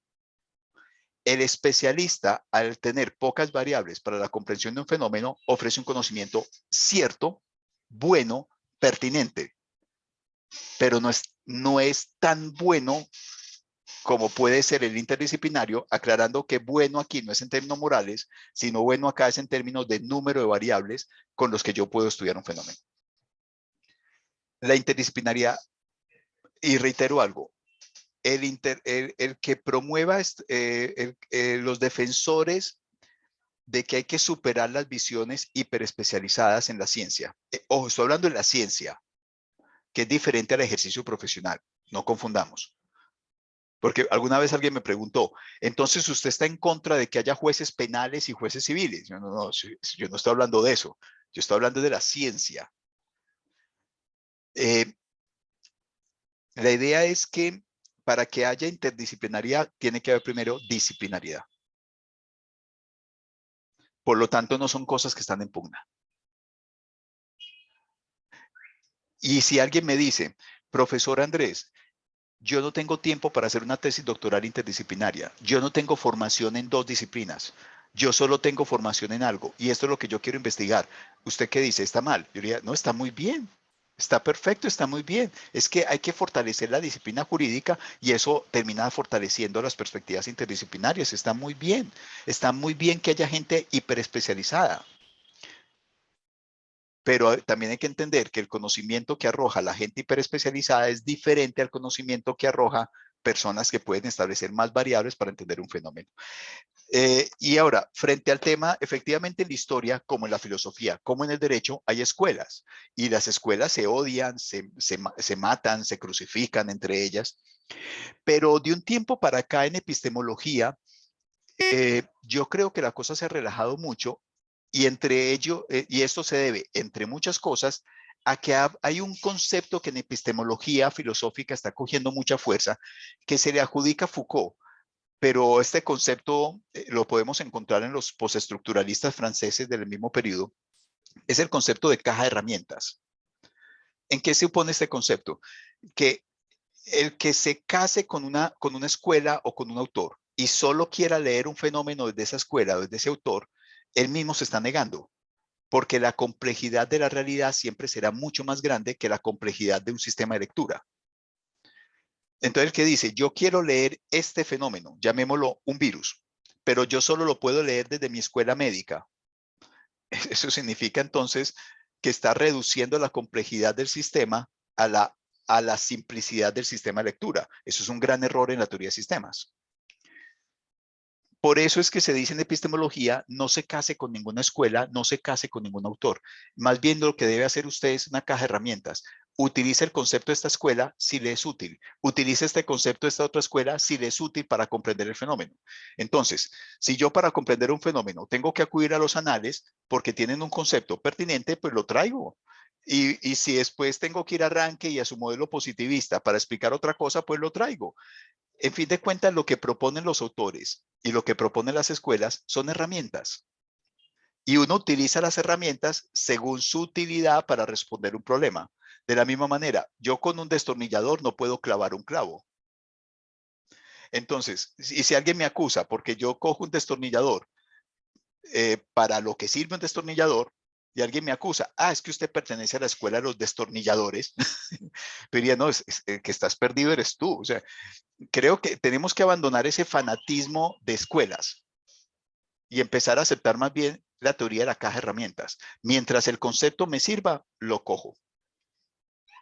El especialista, al tener pocas variables para la comprensión de un fenómeno, ofrece un conocimiento cierto, bueno, pertinente, pero no es tan bueno como puede ser el interdisciplinario, aclarando que bueno aquí no es en términos morales, sino bueno acá es en términos de número de variables con los que yo puedo estudiar un fenómeno. La interdisciplinaridad, y reitero algo, el que promueva los defensores de que hay que superar las visiones hiperespecializadas en la ciencia. Ojo, estoy hablando de la ciencia, que es diferente al ejercicio profesional. No confundamos. Porque alguna vez alguien me preguntó, entonces usted está en contra de que haya jueces penales y jueces civiles. Yo no estoy hablando de eso. Yo estoy hablando de la ciencia. La idea es que para que haya interdisciplinariedad, tiene que haber primero disciplinariedad. Por lo tanto, no son cosas que están en pugna. Y si alguien me dice, profesor Andrés, yo no tengo tiempo para hacer una tesis doctoral interdisciplinaria, yo no tengo formación en 2 disciplinas, yo solo tengo formación en algo y esto es lo que yo quiero investigar. ¿Usted qué dice? ¿Está mal? Yo diría, no, está muy bien. Está perfecto, está muy bien. Es que hay que fortalecer la disciplina jurídica y eso termina fortaleciendo las perspectivas interdisciplinarias. Está muy bien. Está muy bien que haya gente hiperespecializada. Pero también hay que entender que el conocimiento que arroja la gente hiperespecializada es diferente al conocimiento que arroja personas que pueden establecer más variables para entender un fenómeno. Y ahora, frente al tema, efectivamente en la historia, como en la filosofía, como en el derecho, hay escuelas. Y las escuelas se odian, se matan, se crucifican entre ellas. Pero de un tiempo para acá en epistemología, yo creo que la cosa se ha relajado mucho y entre ello, y esto se debe, entre muchas cosas, a que hay un concepto que en epistemología filosófica está cogiendo mucha fuerza, que se le adjudica a Foucault, pero este concepto lo podemos encontrar en los postestructuralistas franceses del mismo periodo, es el concepto de caja de herramientas. ¿En qué se opone este concepto? Que el que se case con una escuela o con un autor y solo quiera leer un fenómeno desde esa escuela o desde ese autor, él mismo se está negando, porque la complejidad de la realidad siempre será mucho más grande que la complejidad de un sistema de lectura. Entonces, el que dice, yo quiero leer este fenómeno, llamémoslo un virus, pero yo solo lo puedo leer desde mi escuela médica. Eso significa entonces que está reduciendo la complejidad del sistema a la simplicidad del sistema de lectura. Eso es un gran error en la teoría de sistemas. Por eso es que se dice en epistemología, no se case con ninguna escuela, no se case con ningún autor. Más bien lo que debe hacer usted es una caja de herramientas. Utiliza el concepto de esta escuela si le es útil. Utiliza este concepto de esta otra escuela si le es útil para comprender el fenómeno. Entonces, si yo para comprender un fenómeno tengo que acudir a los anales porque tienen un concepto pertinente, pues lo traigo. Y si después tengo que ir a Ranke y a su modelo positivista para explicar otra cosa, pues lo traigo. En fin de cuentas, lo que proponen los autores y lo que proponen las escuelas son herramientas. Y uno utiliza las herramientas según su utilidad para responder un problema. De la misma manera, yo con un destornillador no puedo clavar un clavo. Entonces, y si alguien me acusa porque yo cojo un destornillador para lo que sirve un destornillador, y alguien me acusa, es que usted pertenece a la escuela de los destornilladores, pero diría, no, el que estás perdido eres tú. O sea, creo que tenemos que abandonar ese fanatismo de escuelas y empezar a aceptar más bien la teoría de la caja de herramientas. Mientras el concepto me sirva, lo cojo.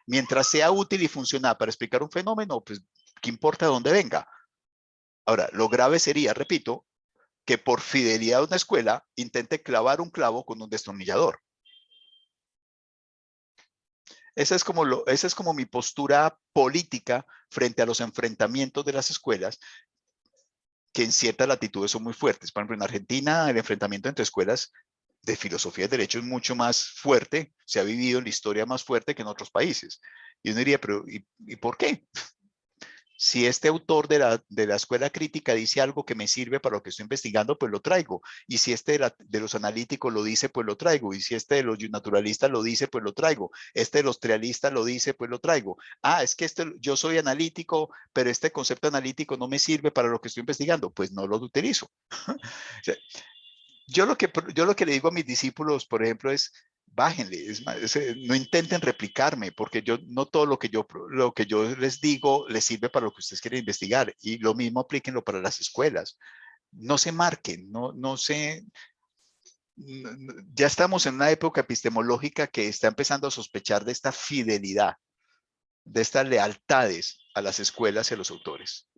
Mientras sea útil y funcional para explicar un fenómeno, pues, ¿qué importa de dónde venga? Ahora, lo grave sería, repito, que por fidelidad a una escuela intente clavar un clavo con un destornillador. Esa es como mi postura política frente a los enfrentamientos de las escuelas, que en ciertas latitudes son muy fuertes. Por ejemplo, en Argentina, el enfrentamiento entre escuelas de filosofía y derecho es mucho más fuerte, se ha vivido en la historia más fuerte que en otros países. Y uno diría, pero ¿y por qué? Si este autor de la escuela crítica dice algo que me sirve para lo que estoy investigando, pues lo traigo. Y si este de los analíticos lo dice, pues lo traigo. Y si este de los naturalistas lo dice, pues lo traigo. Este de los trialistas lo dice, pues lo traigo. Es que yo soy analítico, pero este concepto analítico no me sirve para lo que estoy investigando. Pues no lo utilizo. O sea, yo lo que le digo a mis discípulos, por ejemplo, es bájenle, no intenten replicarme, porque no todo lo que yo les digo les sirve para lo que ustedes quieren investigar. Y lo mismo aplíquenlo para las escuelas. No se marquen, ya estamos en una época epistemológica que está empezando a sospechar de esta fidelidad, de estas lealtades a las escuelas y a los autores.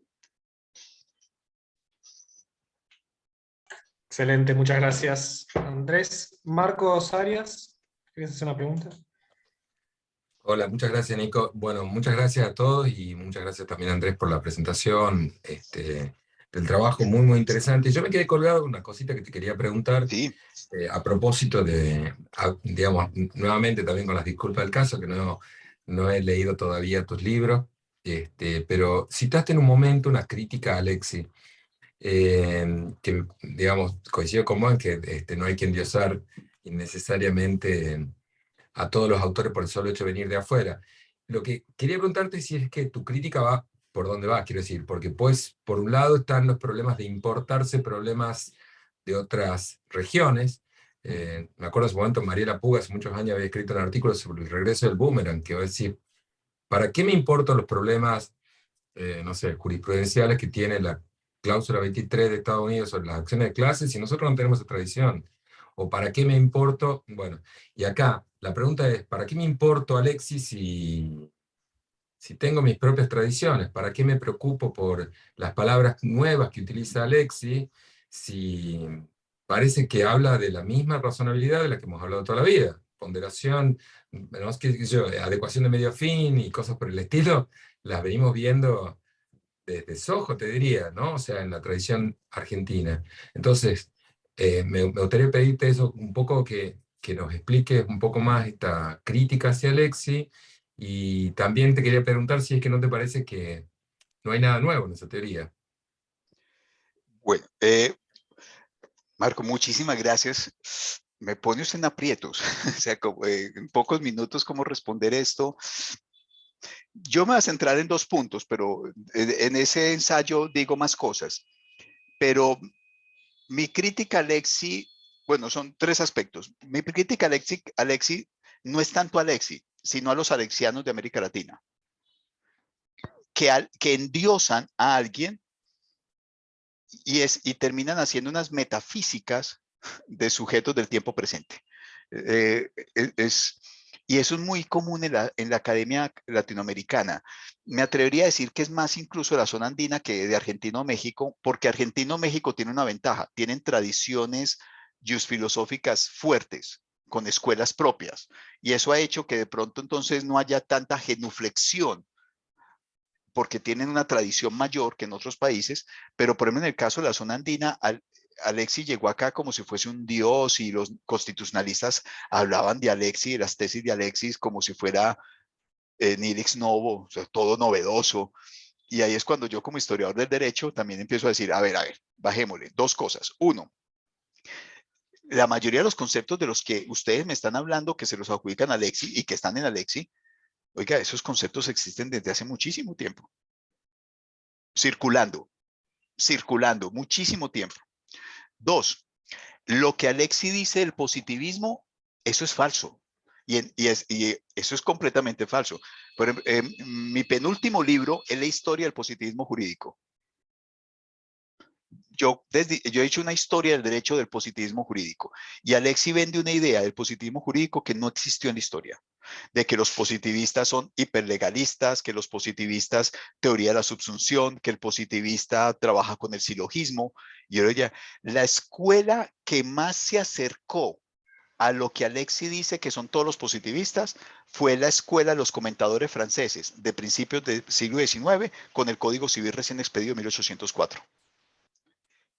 Excelente, muchas gracias, Andrés. Marcos Arias, ¿quieres hacer una pregunta? Hola, muchas gracias, Nico. Bueno, muchas gracias a todos y muchas gracias también, Andrés, por la presentación del trabajo muy, muy interesante. Yo me quedé colgado con una cosita que te quería preguntar Sí. a propósito digamos, nuevamente también con las disculpas del caso, que no he leído todavía tus libros, pero citaste en un momento una crítica a Alexis, que, digamos, coincido con vos en que no hay que endiosar innecesariamente a todos los autores por el solo hecho de venir de afuera. Lo que quería preguntarte es si es que tu crítica va por dónde va, quiero decir, porque pues por un lado están los problemas de importarse problemas de otras regiones. Me acuerdo en su momento Mariela Puga hace muchos años había escrito un artículo sobre el regreso del boomerang, que va a decir, ¿para qué me importan los problemas, no sé, jurisprudenciales que tiene la cláusula 23 de Estados Unidos sobre las acciones de clase si nosotros no tenemos esa tradición? ¿O para qué me importo? Bueno, y acá la pregunta es, ¿para qué me importo, Alexis, si tengo mis propias tradiciones? ¿Para qué me preocupo por las palabras nuevas que utiliza Alexis si parece que habla de la misma razonabilidad de la que hemos hablado toda la vida? Ponderación, no es que yo, adecuación de medio fin y cosas por el estilo, las venimos viendo desde Sojo, te diría, ¿no? O sea, en la tradición argentina. Entonces, me gustaría pedirte eso, un poco que nos expliques un poco más esta crítica hacia Alexis, y también te quería preguntar si es que no te parece que no hay nada nuevo en esa teoría. Bueno, Marco, muchísimas gracias. Me pone usted en aprietos, o sea, en pocos minutos cómo responder esto. Yo me voy a centrar en 2 puntos, pero en ese ensayo digo más cosas. Pero mi crítica a Alexis, bueno, son 3 aspectos. Mi crítica a Alexis no es tanto a Alexis, sino a los alexianos de América Latina, que endiosan a alguien y terminan haciendo unas metafísicas de sujetos del tiempo presente. Y eso es muy común en la academia latinoamericana. Me atrevería a decir que es más incluso de la zona andina que de Argentina o México, porque Argentina o México tiene una ventaja, tienen tradiciones filosóficas fuertes, con escuelas propias, y eso ha hecho que de pronto entonces no haya tanta genuflexión, porque tienen una tradición mayor que en otros países, pero por ejemplo en el caso de la zona andina, Alexis llegó acá como si fuese un dios y los constitucionalistas hablaban de Alexis, de las tesis de Alexis, como si fuera nihil ex novo, o sea, todo novedoso. Y ahí es cuando yo como historiador del derecho también empiezo a decir, a ver, bajémosle, 2 cosas. 1, la mayoría de los conceptos de los que ustedes me están hablando, que se los adjudican a Alexis y que están en Alexis, oiga, esos conceptos existen desde hace muchísimo tiempo. Circulando muchísimo tiempo. 2, lo que Alexis dice del positivismo Eso es falso. Y eso es completamente falso. Pero, mi penúltimo libro es la historia del positivismo jurídico. Yo he hecho una historia del derecho del positivismo jurídico, y Alexi vende una idea del positivismo jurídico que no existió en la historia, de que los positivistas son hiperlegalistas, que los positivistas teoría de la subsunción, que el positivista trabaja con el silogismo. Y ahora ya, la escuela que más se acercó a lo que Alexi dice que son todos los positivistas fue la escuela de los comentadores franceses de principios del siglo XIX, con el Código Civil recién expedido en 1804.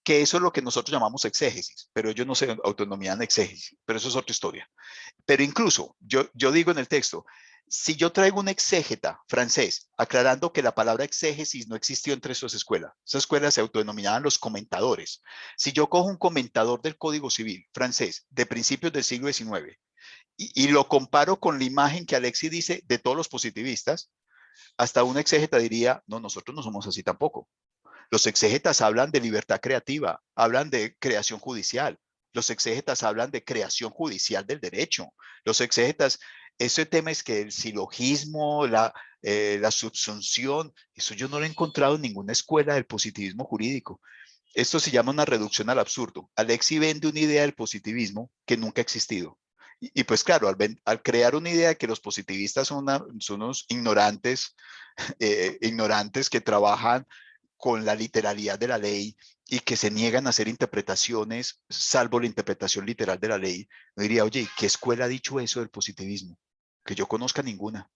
Que eso es lo que nosotros llamamos exégesis, pero ellos no se autodenominan exégesis, pero eso es otra historia. Pero incluso, yo digo en el texto, si yo traigo un exégeta francés, aclarando que la palabra exégesis no existió entre esas escuelas se autodenominaban los comentadores. Si yo cojo un comentador del Código Civil francés de principios del siglo XIX y lo comparo con la imagen que Alexi dice de todos los positivistas, hasta un exégeta diría, no, nosotros no somos así tampoco. Los exégetas hablan de libertad creativa, hablan de creación judicial. Los exégetas hablan de creación judicial del derecho. Los exégetas, ese tema es que el silogismo, la subsunción, eso yo no lo he encontrado en ninguna escuela del positivismo jurídico. Esto se llama una reducción al absurdo. Alexi vende una idea del positivismo que nunca ha existido. Y pues claro, al crear una idea de que los positivistas son unos ignorantes, ignorantes que trabajan con la literalidad de la ley y que se niegan a hacer interpretaciones, salvo la interpretación literal de la ley, yo diría, oye, ¿qué escuela ha dicho eso del positivismo? Que yo conozca ninguna.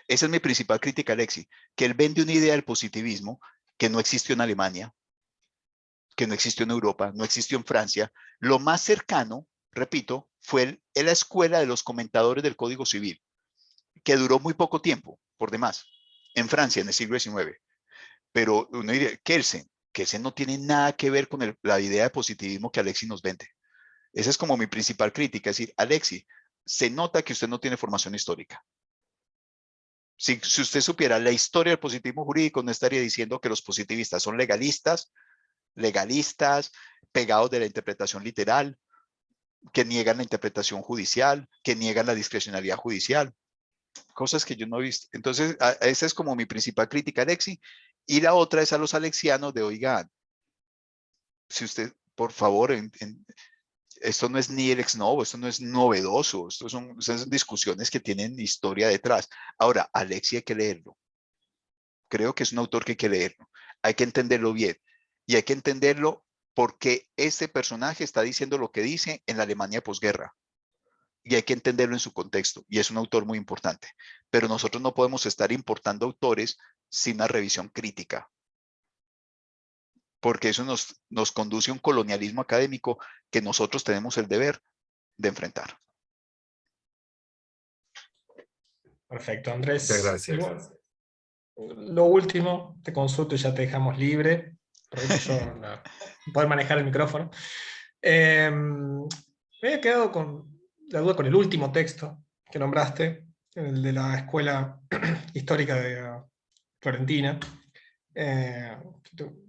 Esa es mi principal crítica a Alexi, que él vende una idea del positivismo que no existió en Alemania, que no existió en Europa, no existió en Francia. Lo más cercano, repito, fue la escuela de los comentadores del Código Civil, que duró muy poco tiempo, por demás, en Francia, en el siglo XIX. Pero uno diría, Kelsen no tiene nada que ver con la idea de positivismo que Alexi nos vende. Esa es como mi principal crítica, es decir, Alexi, se nota que usted no tiene formación histórica. Si usted supiera la historia del positivismo jurídico, no estaría diciendo que los positivistas son legalistas, pegados de la interpretación literal, que niegan la interpretación judicial, que niegan la discrecionalidad judicial. Cosas que yo no he visto. Entonces, esa es como mi principal crítica a Alexi. Y la otra es a los alexianos de, oigan, si usted, por favor, esto no es ni el ex novo, esto no es novedoso, son discusiones que tienen historia detrás. Ahora, Alexi hay que leerlo. Creo que es un autor que hay que leerlo. Hay que entenderlo bien. Y hay que entenderlo porque este personaje está diciendo lo que dice en la Alemania posguerra. Y hay que entenderlo en su contexto, y es un autor muy importante. Pero nosotros no podemos estar importando autores sin una revisión crítica, porque eso nos conduce a un colonialismo académico que nosotros tenemos el deber de enfrentar. Perfecto, Andrés. Muchas gracias. Lo último, te consulto y ya te dejamos libre, aprovecho yo no poder manejar el micrófono. Me había quedado con la duda con el último texto que nombraste, el de la Escuela Histórica de Florentina.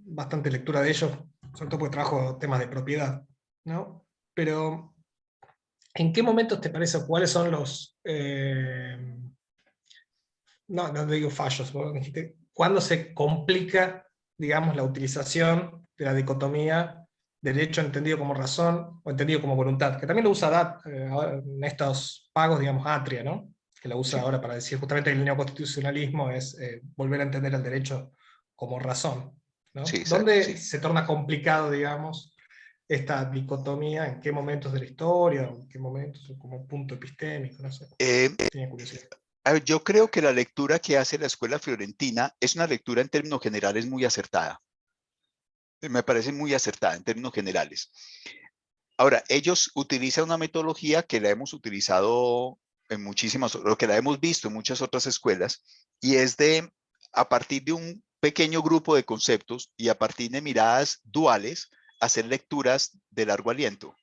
Bastante lectura de ellos, sobre todo porque trabajo temas de propiedad, ¿no? Pero, ¿en qué momentos te parece, o cuáles son los... no digo fallos, vos dijiste, ¿cuándo se complica, digamos, la utilización de la dicotomía derecho entendido como razón o entendido como voluntad? Que también lo usa DAT en estos pagos, digamos, Atria, ¿no? Que lo usa ahora para decir justamente que el neoconstitucionalismo es volver a entender el derecho como razón, ¿no? Sí, ¿Dónde se torna complicado, digamos, esta dicotomía? ¿En qué momentos de la historia? ¿En qué momentos como punto epistémico? No sé. Tenía curiosidad. A ver, yo creo que la lectura que hace la Escuela Fiorentina es una lectura en términos generales muy acertada. Me parece muy acertada en términos generales. Ahora, ellos utilizan una metodología que la hemos utilizado en muchísimas, lo que la hemos visto en muchas otras escuelas, y es de, a partir de un pequeño grupo de conceptos y a partir de miradas duales, hacer lecturas de largo aliento.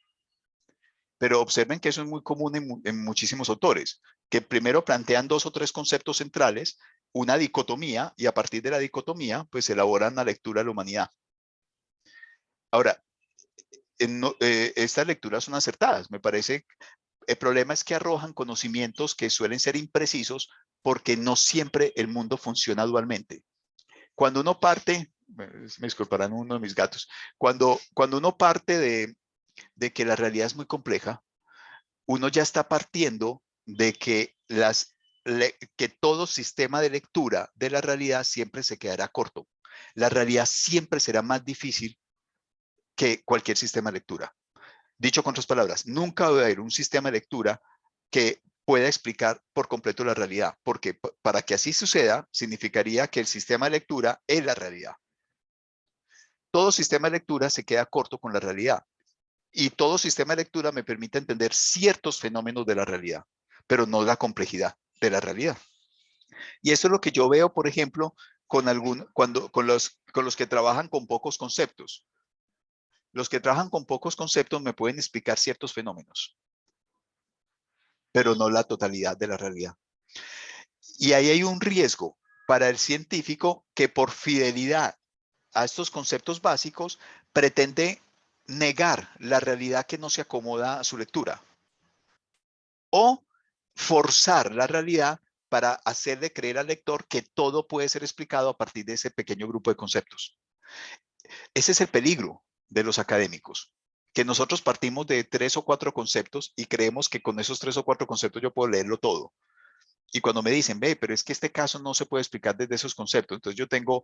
Pero observen que eso es muy común en muchísimos autores, que primero plantean 2 o 3 conceptos centrales, una dicotomía, y a partir de la dicotomía, pues elaboran la lectura de la humanidad. Ahora, estas lecturas son acertadas. Me parece, el problema es que arrojan conocimientos que suelen ser imprecisos porque no siempre el mundo funciona dualmente. Cuando uno parte, me disculparán uno de mis gatos, cuando uno parte de que la realidad es muy compleja, uno ya está partiendo de que, que todo sistema de lectura de la realidad siempre se quedará corto. La realidad siempre será más difícil que cualquier sistema de lectura. Dicho con otras palabras, nunca va a haber un sistema de lectura que pueda explicar por completo la realidad, porque para que así suceda, significaría que el sistema de lectura es la realidad. Todo sistema de lectura se queda corto con la realidad, y todo sistema de lectura me permite entender ciertos fenómenos de la realidad, pero no la complejidad de la realidad. Y eso es lo que yo veo, por ejemplo, con los que trabajan con pocos conceptos. Los que trabajan con pocos conceptos me pueden explicar ciertos fenómenos, pero no la totalidad de la realidad. Y ahí hay un riesgo para el científico que, por fidelidad a estos conceptos básicos, pretende negar la realidad que no se acomoda a su lectura, o forzar la realidad para hacerle creer al lector que todo puede ser explicado a partir de ese pequeño grupo de conceptos. Ese es el peligro de los académicos, que nosotros partimos de 3 o 4 conceptos y creemos que con esos 3 o 4 conceptos yo puedo leerlo todo. Y cuando me dicen, ve, pero es que este caso no se puede explicar desde esos conceptos, entonces yo tengo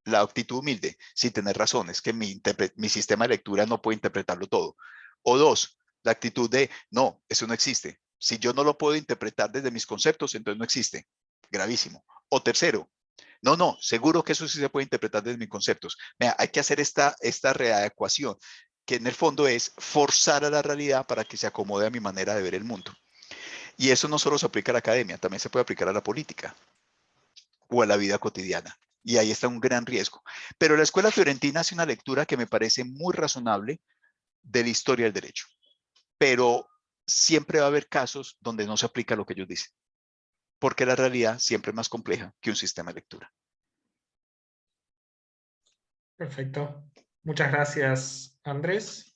la actitud humilde, sin tener razones, que mi sistema de lectura no puede interpretarlo todo. O 2, la actitud de, no, eso no existe. Si yo no lo puedo interpretar desde mis conceptos, entonces no existe. Gravísimo. O tercero, no, seguro que eso sí se puede interpretar desde mis conceptos. Mira, hay que hacer esta readecuación, que en el fondo es forzar a la realidad para que se acomode a mi manera de ver el mundo. Y eso no solo se aplica a la academia, también se puede aplicar a la política o a la vida cotidiana. Y ahí está un gran riesgo. Pero la Escuela Fiorentina hace una lectura que me parece muy razonable de la historia del derecho. Pero siempre va a haber casos donde no se aplica lo que ellos dicen, porque la realidad siempre es más compleja que un sistema de lectura. Perfecto. Muchas gracias, Andrés.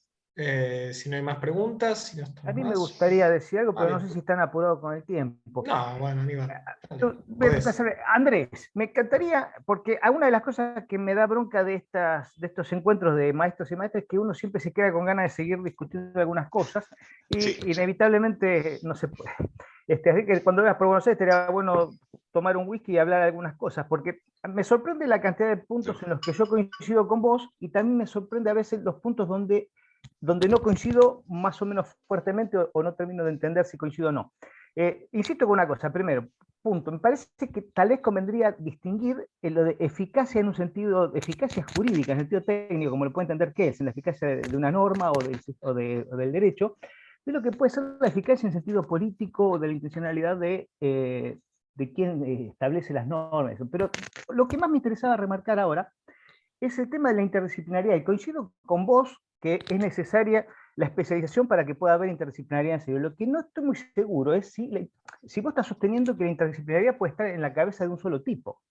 Si no hay más preguntas, si no A mí me más... gustaría decir algo, pero Vale. no sé si están apurados con el tiempo. No, bueno, Aníbal. Andrés, me encantaría, porque una de las cosas que me da bronca de estos encuentros de maestros y maestras es que uno siempre se queda con ganas de seguir discutiendo algunas cosas y Sí. inevitablemente no se puede. Así que cuando veas por Buenos Aires sería bueno tomar un whisky y hablar de algunas cosas, porque me sorprende la cantidad de puntos en los que yo coincido con vos, y también me sorprende a veces los puntos donde no coincido más o menos fuertemente o no termino de entender si coincido o no. Insisto con una cosa, primero, punto, me parece que tal vez convendría distinguir lo de eficacia en un sentido, eficacia jurídica, en sentido técnico, como lo puede entender qué es, en la eficacia de una norma o del derecho, de lo que puede ser la eficacia en sentido político o de la intencionalidad de quien establece las normas. Pero lo que más me interesaba remarcar ahora es el tema de la interdisciplinariedad, y coincido con vos que es necesaria la especialización para que pueda haber interdisciplinariedad en serio. Lo que no estoy muy seguro es si vos estás sosteniendo que la interdisciplinariedad puede estar en la cabeza de un solo tipo.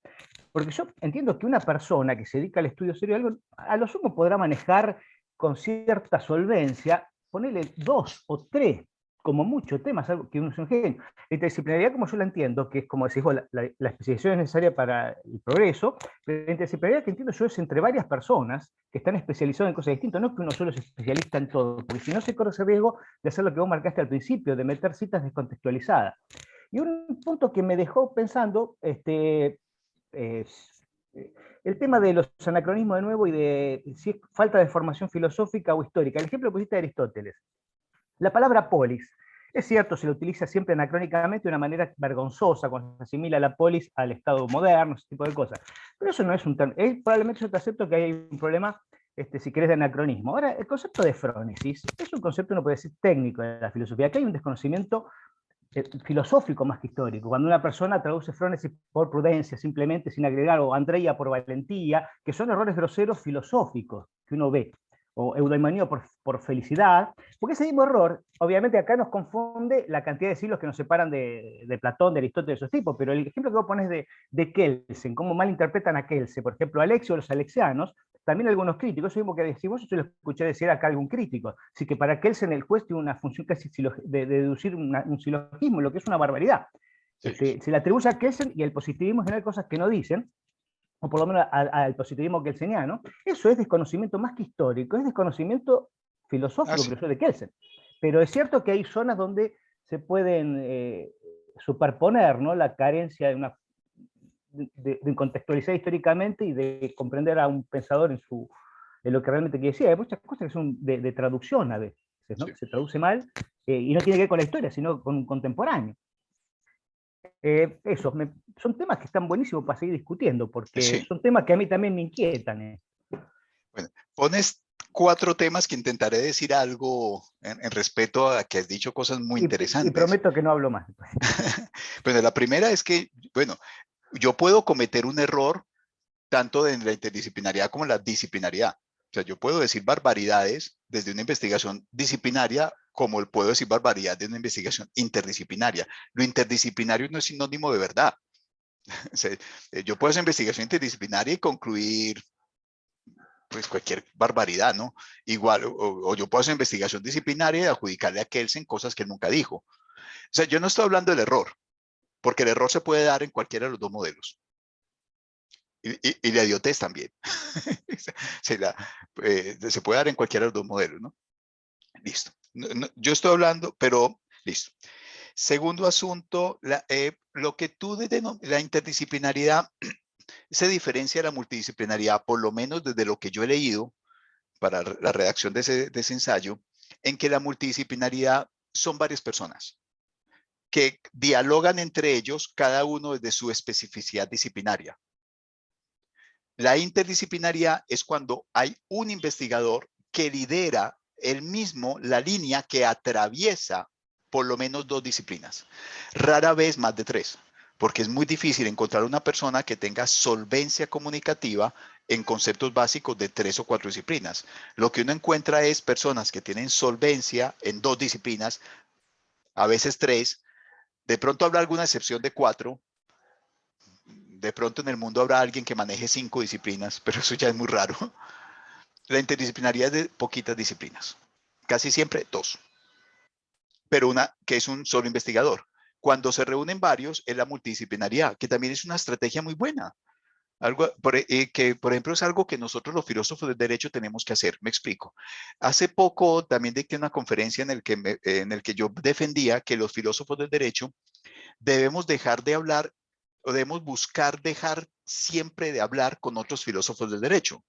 Porque yo entiendo que una persona que se dedica al estudio serio de algo, a lo sumo podrá manejar con cierta solvencia, ponerle 2 o 3, como mucho, temas, algo que uno es un genio. La interdisciplinaridad, como yo la entiendo, que es como decís vos, la especialización es necesaria para el progreso, pero la interdisciplinaridad que entiendo yo es entre varias personas que están especializadas en cosas distintas, no es que uno solo es especialista en todo, porque si no se corre ese riesgo de hacer lo que vos marcaste al principio, de meter citas descontextualizadas. Y un punto que me dejó pensando, el tema de los anacronismos de nuevo y de si es falta de formación filosófica o histórica. El ejemplo que pusiste de Aristóteles. La palabra polis, es cierto, se la utiliza siempre anacrónicamente de una manera vergonzosa, cuando se asimila la polis al Estado moderno, ese tipo de cosas. Pero eso no es un término. Probablemente yo te acepto que hay un problema, si querés, de anacronismo. Ahora, el concepto de frónesis es un concepto, uno puede decir, técnico de la filosofía. Aquí hay un desconocimiento filosófico más que histórico. Cuando una persona traduce frónesis por prudencia, simplemente sin agregar, o Andrea por valentía, que son errores groseros filosóficos que uno ve, o eudaimonía por felicidad, porque ese mismo error, obviamente acá nos confunde la cantidad de siglos que nos separan de Platón, de Aristóteles, de esos tipos, pero el ejemplo que vos pones de Kelsen, cómo malinterpretan a Kelsen, por ejemplo, Alexio o los alexianos, también algunos críticos, eso mismo que decimos, yo lo escuché decir acá algún crítico, así que para Kelsen el juez tiene una función casi de deducir un silogismo, lo que es una barbaridad. Sí. Se le atribuye a Kelsen y el positivismo en general cosas que no dicen, o por lo menos al positivismo kelseniano. Eso es desconocimiento más que histórico, es desconocimiento filosófico, Sí. creo yo, de Kelsen. Pero es cierto que hay zonas donde se pueden superponer, ¿no?, la carencia de contextualizar históricamente y de comprender a un pensador en lo que realmente quiere decir. Hay muchas cosas que son de traducción a veces, ¿no? Sí. Se traduce mal y no tiene que ver con la historia, sino con un contemporáneo. Son temas que están buenísimos para seguir discutiendo, porque Sí. son temas que a mí también me inquietan. Bueno, pones 4 temas que intentaré decir algo en respeto a que has dicho cosas muy interesantes. Y prometo que no hablo más. Bueno, la primera es que, bueno, yo puedo cometer un error tanto en la interdisciplinariedad como en la disciplinariedad. O sea, yo puedo decir barbaridades desde una investigación disciplinaria como puedo decir barbaridades de una investigación interdisciplinaria. Lo interdisciplinario no es sinónimo de verdad. O sea, yo puedo hacer investigación interdisciplinaria y concluir pues cualquier barbaridad, ¿no? Igual, o yo puedo hacer investigación disciplinaria y adjudicarle a Kelsen cosas que él nunca dijo. O sea, yo no estoy hablando del error, porque el error se puede dar en cualquiera de los dos modelos. Y la idiotez también. Se puede dar en cualquiera de los dos modelos, ¿no? Listo. Yo estoy hablando, pero listo. Segundo asunto, lo que tú la interdisciplinariedad se diferencia de la multidisciplinariedad, por lo menos desde lo que yo he leído para la redacción de ese ensayo, en que la multidisciplinariedad son varias personas que dialogan entre ellos, cada uno desde su especificidad disciplinaria. La interdisciplinaridad es cuando hay un investigador que lidera él mismo la línea que atraviesa por lo menos 2 disciplinas. Rara vez más de 3, porque es muy difícil encontrar una persona que tenga solvencia comunicativa en conceptos básicos de 3 o 4 disciplinas. Lo que uno encuentra es personas que tienen solvencia en 2 disciplinas, a veces 3, de pronto habrá alguna excepción de 4, de pronto en el mundo habrá alguien que maneje 5 disciplinas, pero eso ya es muy raro. La interdisciplinaridad es de poquitas disciplinas, casi siempre 2, pero una que es un solo investigador. Cuando se reúnen varios es la multidisciplinariedad, que también es una estrategia muy buena. Algo que, por ejemplo, es algo que nosotros los filósofos del derecho tenemos que hacer. Me explico. Hace poco también dicté una conferencia en el que yo defendía que los filósofos del derecho debemos dejar de hablar o debemos buscar dejar siempre de hablar con otros filósofos del derecho.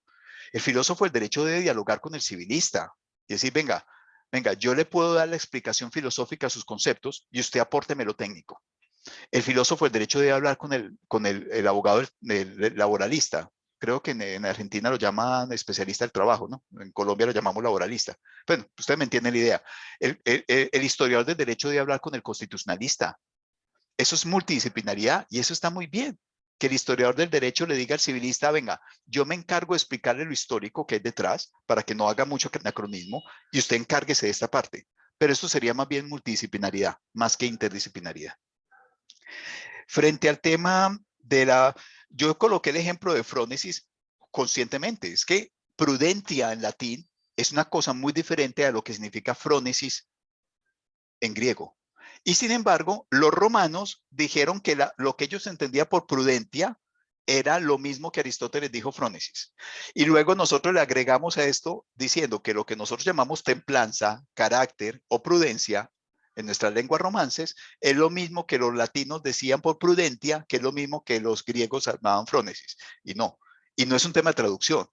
El filósofo del derecho debe dialogar con el civilista y decir, venga, yo le puedo dar la explicación filosófica a sus conceptos y usted apórteme lo técnico. El filósofo del derecho debe hablar con el abogado el laboralista. Creo que en Argentina lo llaman especialista del trabajo, ¿no? En Colombia lo llamamos laboralista. Bueno, ustedes me entienden la idea. El historiador del derecho debe hablar con el constitucionalista. Eso es multidisciplinaridad y eso está muy bien. Que el historiador del derecho le diga al civilista, venga, yo me encargo de explicarle lo histórico que hay detrás para que no haga mucho anacronismo y usted encárguese de esta parte. Pero esto sería más bien multidisciplinaridad, más que interdisciplinaridad. Frente al tema yo coloqué el ejemplo de frónesis conscientemente. Es que prudentia en latín es una cosa muy diferente a lo que significa frónesis en griego. Y sin embargo, los romanos dijeron que lo que ellos entendían por prudentia era lo mismo que Aristóteles dijo frónesis. Y luego nosotros le agregamos a esto diciendo que lo que nosotros llamamos templanza, carácter o prudencia en nuestras lenguas romances es lo mismo que los latinos decían por prudentia, que es lo mismo que los griegos llamaban frónesis. Y no es un tema de traducción.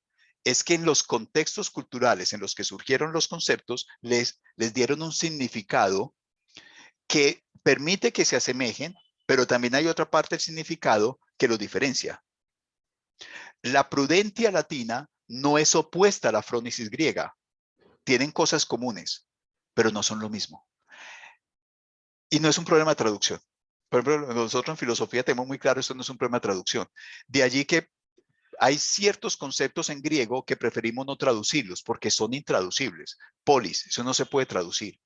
Es que en los contextos culturales en los que surgieron los conceptos les dieron un significado que permite que se asemejen, pero también hay otra parte del significado que los diferencia. La prudentia latina no es opuesta a la frónesis griega. Tienen cosas comunes, pero no son lo mismo. Y no es un problema de traducción. Por ejemplo, nosotros en filosofía tenemos muy claro, esto no es un problema de traducción. De allí que hay ciertos conceptos en griego que preferimos no traducirlos porque son intraducibles. Polis, eso no se puede traducir.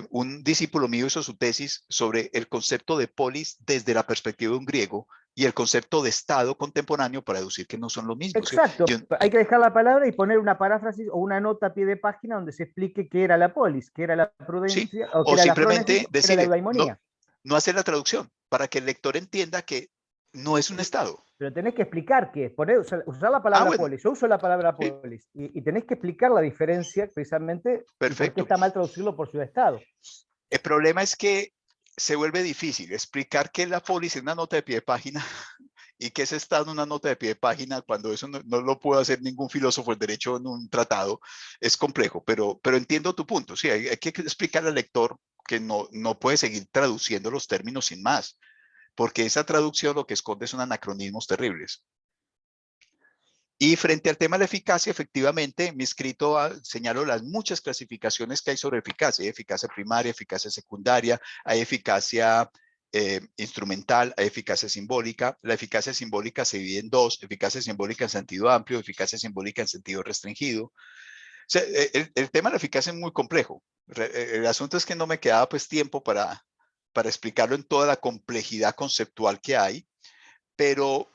Un discípulo mío hizo su tesis sobre el concepto de polis desde la perspectiva de un griego y el concepto de Estado contemporáneo para deducir que no son lo mismo. Exacto, hay que dejar la palabra y poner una paráfrasis o una nota a pie de página donde se explique qué era la polis, qué era la prudencia, ¿sí? o qué O era la simplemente fronesis, o qué era la decirle, eudaimonía. no hacer la traducción, para que el lector entienda que no es un Estado. Pero tenés que explicar qué es, usar la palabra Bueno, polis. Yo uso la palabra sí, polis y tenés que explicar la diferencia precisamente y por qué perfecto. está mal traducirlo por ciudad-estado. El problema es que se vuelve difícil explicar que la polis es una nota de pie de página y que es Estado en una nota de pie de página cuando eso no lo puede hacer ningún filósofo del derecho en un tratado. Es complejo, pero entiendo tu punto. Sí, hay que explicar al lector que no puede seguir traduciendo los términos sin más, porque esa traducción lo que esconde son anacronismos terribles. Y frente al tema de la eficacia, efectivamente, mi escrito señalo las muchas clasificaciones que hay sobre eficacia. Hay eficacia primaria, eficacia secundaria, hay eficacia instrumental, hay eficacia simbólica. La eficacia simbólica se divide en dos: eficacia simbólica en sentido amplio, eficacia simbólica en sentido restringido. O sea, el tema de la eficacia es muy complejo. El asunto es que no me quedaba pues tiempo para explicarlo en toda la complejidad conceptual que hay, pero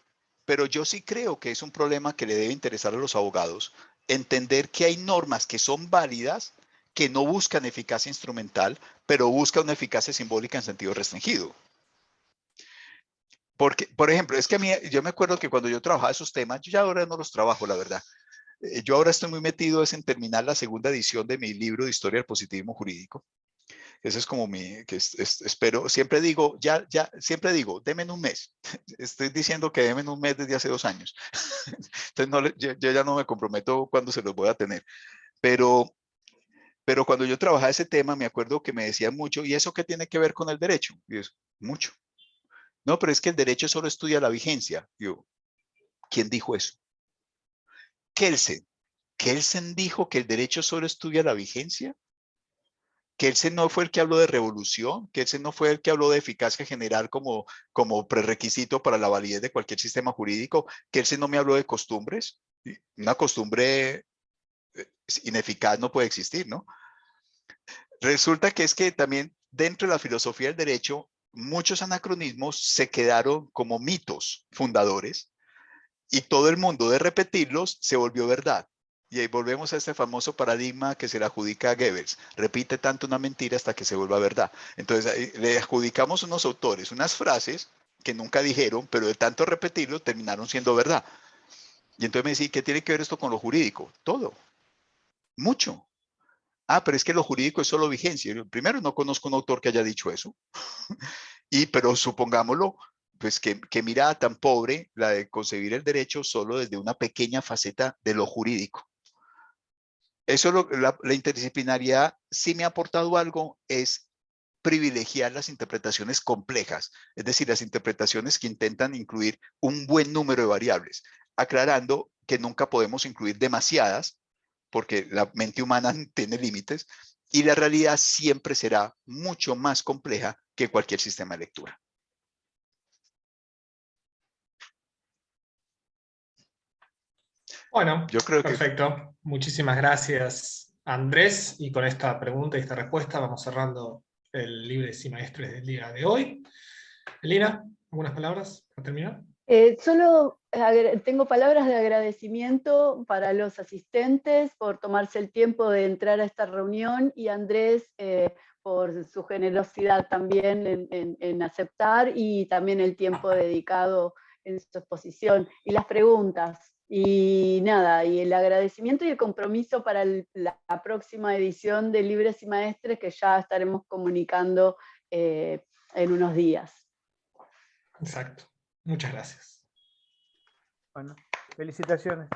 yo sí creo que es un problema que le debe interesar a los abogados, entender que hay normas que son válidas, que no buscan eficacia instrumental, pero buscan una eficacia simbólica en sentido restringido. Porque, por ejemplo, es que a mí, yo me acuerdo que cuando yo trabajaba esos temas, yo ya ahora no los trabajo, la verdad. Yo ahora estoy muy metido en terminar la segunda edición de mi libro de Historia del Positivismo Jurídico. Ese es como espero, siempre digo, siempre digo, denme en un mes. Estoy diciendo que denme en un mes desde hace 2 años. Entonces yo ya no me comprometo cuándo se los voy a tener. Pero cuando yo trabajaba ese tema, me acuerdo que me decían mucho, ¿y eso qué tiene que ver con el derecho? Y eso, mucho. No, pero es que el derecho solo estudia la vigencia. Yo, ¿quién dijo eso? Kelsen. ¿Kelsen dijo que el derecho solo estudia la vigencia? ¿Kelsen no fue el que habló de revolución? ¿Kelsen no fue el que habló de eficacia general como prerequisito para la validez de cualquier sistema jurídico? ¿Kelsen no me habló de costumbres? Una costumbre ineficaz no puede existir, ¿no? Resulta que es que también dentro de la filosofía del derecho, muchos anacronismos se quedaron como mitos fundadores y todo el mundo de repetirlos se volvió verdad. Y ahí volvemos a este famoso paradigma que se le adjudica a Goebbels. Repite tanto una mentira hasta que se vuelva verdad. Entonces le adjudicamos a unos autores unas frases que nunca dijeron, pero de tanto repetirlo terminaron siendo verdad. Y entonces me decía, ¿qué tiene que ver esto con lo jurídico? Todo. Mucho. Ah, pero es que lo jurídico es solo vigencia. Primero, no conozco un autor que haya dicho eso. Pero supongámoslo, pues que mirada tan pobre la de concebir el derecho solo desde una pequeña faceta de lo jurídico. Eso la interdisciplinariedad sí me ha aportado algo, es privilegiar las interpretaciones complejas, es decir, las interpretaciones que intentan incluir un buen número de variables, aclarando que nunca podemos incluir demasiadas, porque la mente humana tiene límites, y la realidad siempre será mucho más compleja que cualquier sistema de lectura. Bueno, Yo creo perfecto. Muchísimas gracias, Andrés. Y con esta pregunta y esta respuesta vamos cerrando el Libres y Maestres del día de hoy. Elina, ¿algunas palabras para terminar? Solo tengo palabras de agradecimiento para los asistentes por tomarse el tiempo de entrar a esta reunión y Andrés por su generosidad también en aceptar y también el tiempo dedicado en su exposición y las preguntas. Y nada, y el agradecimiento y el compromiso para la próxima edición de Libres y Maestres que ya estaremos comunicando en unos días. Exacto. Muchas gracias. Bueno, felicitaciones.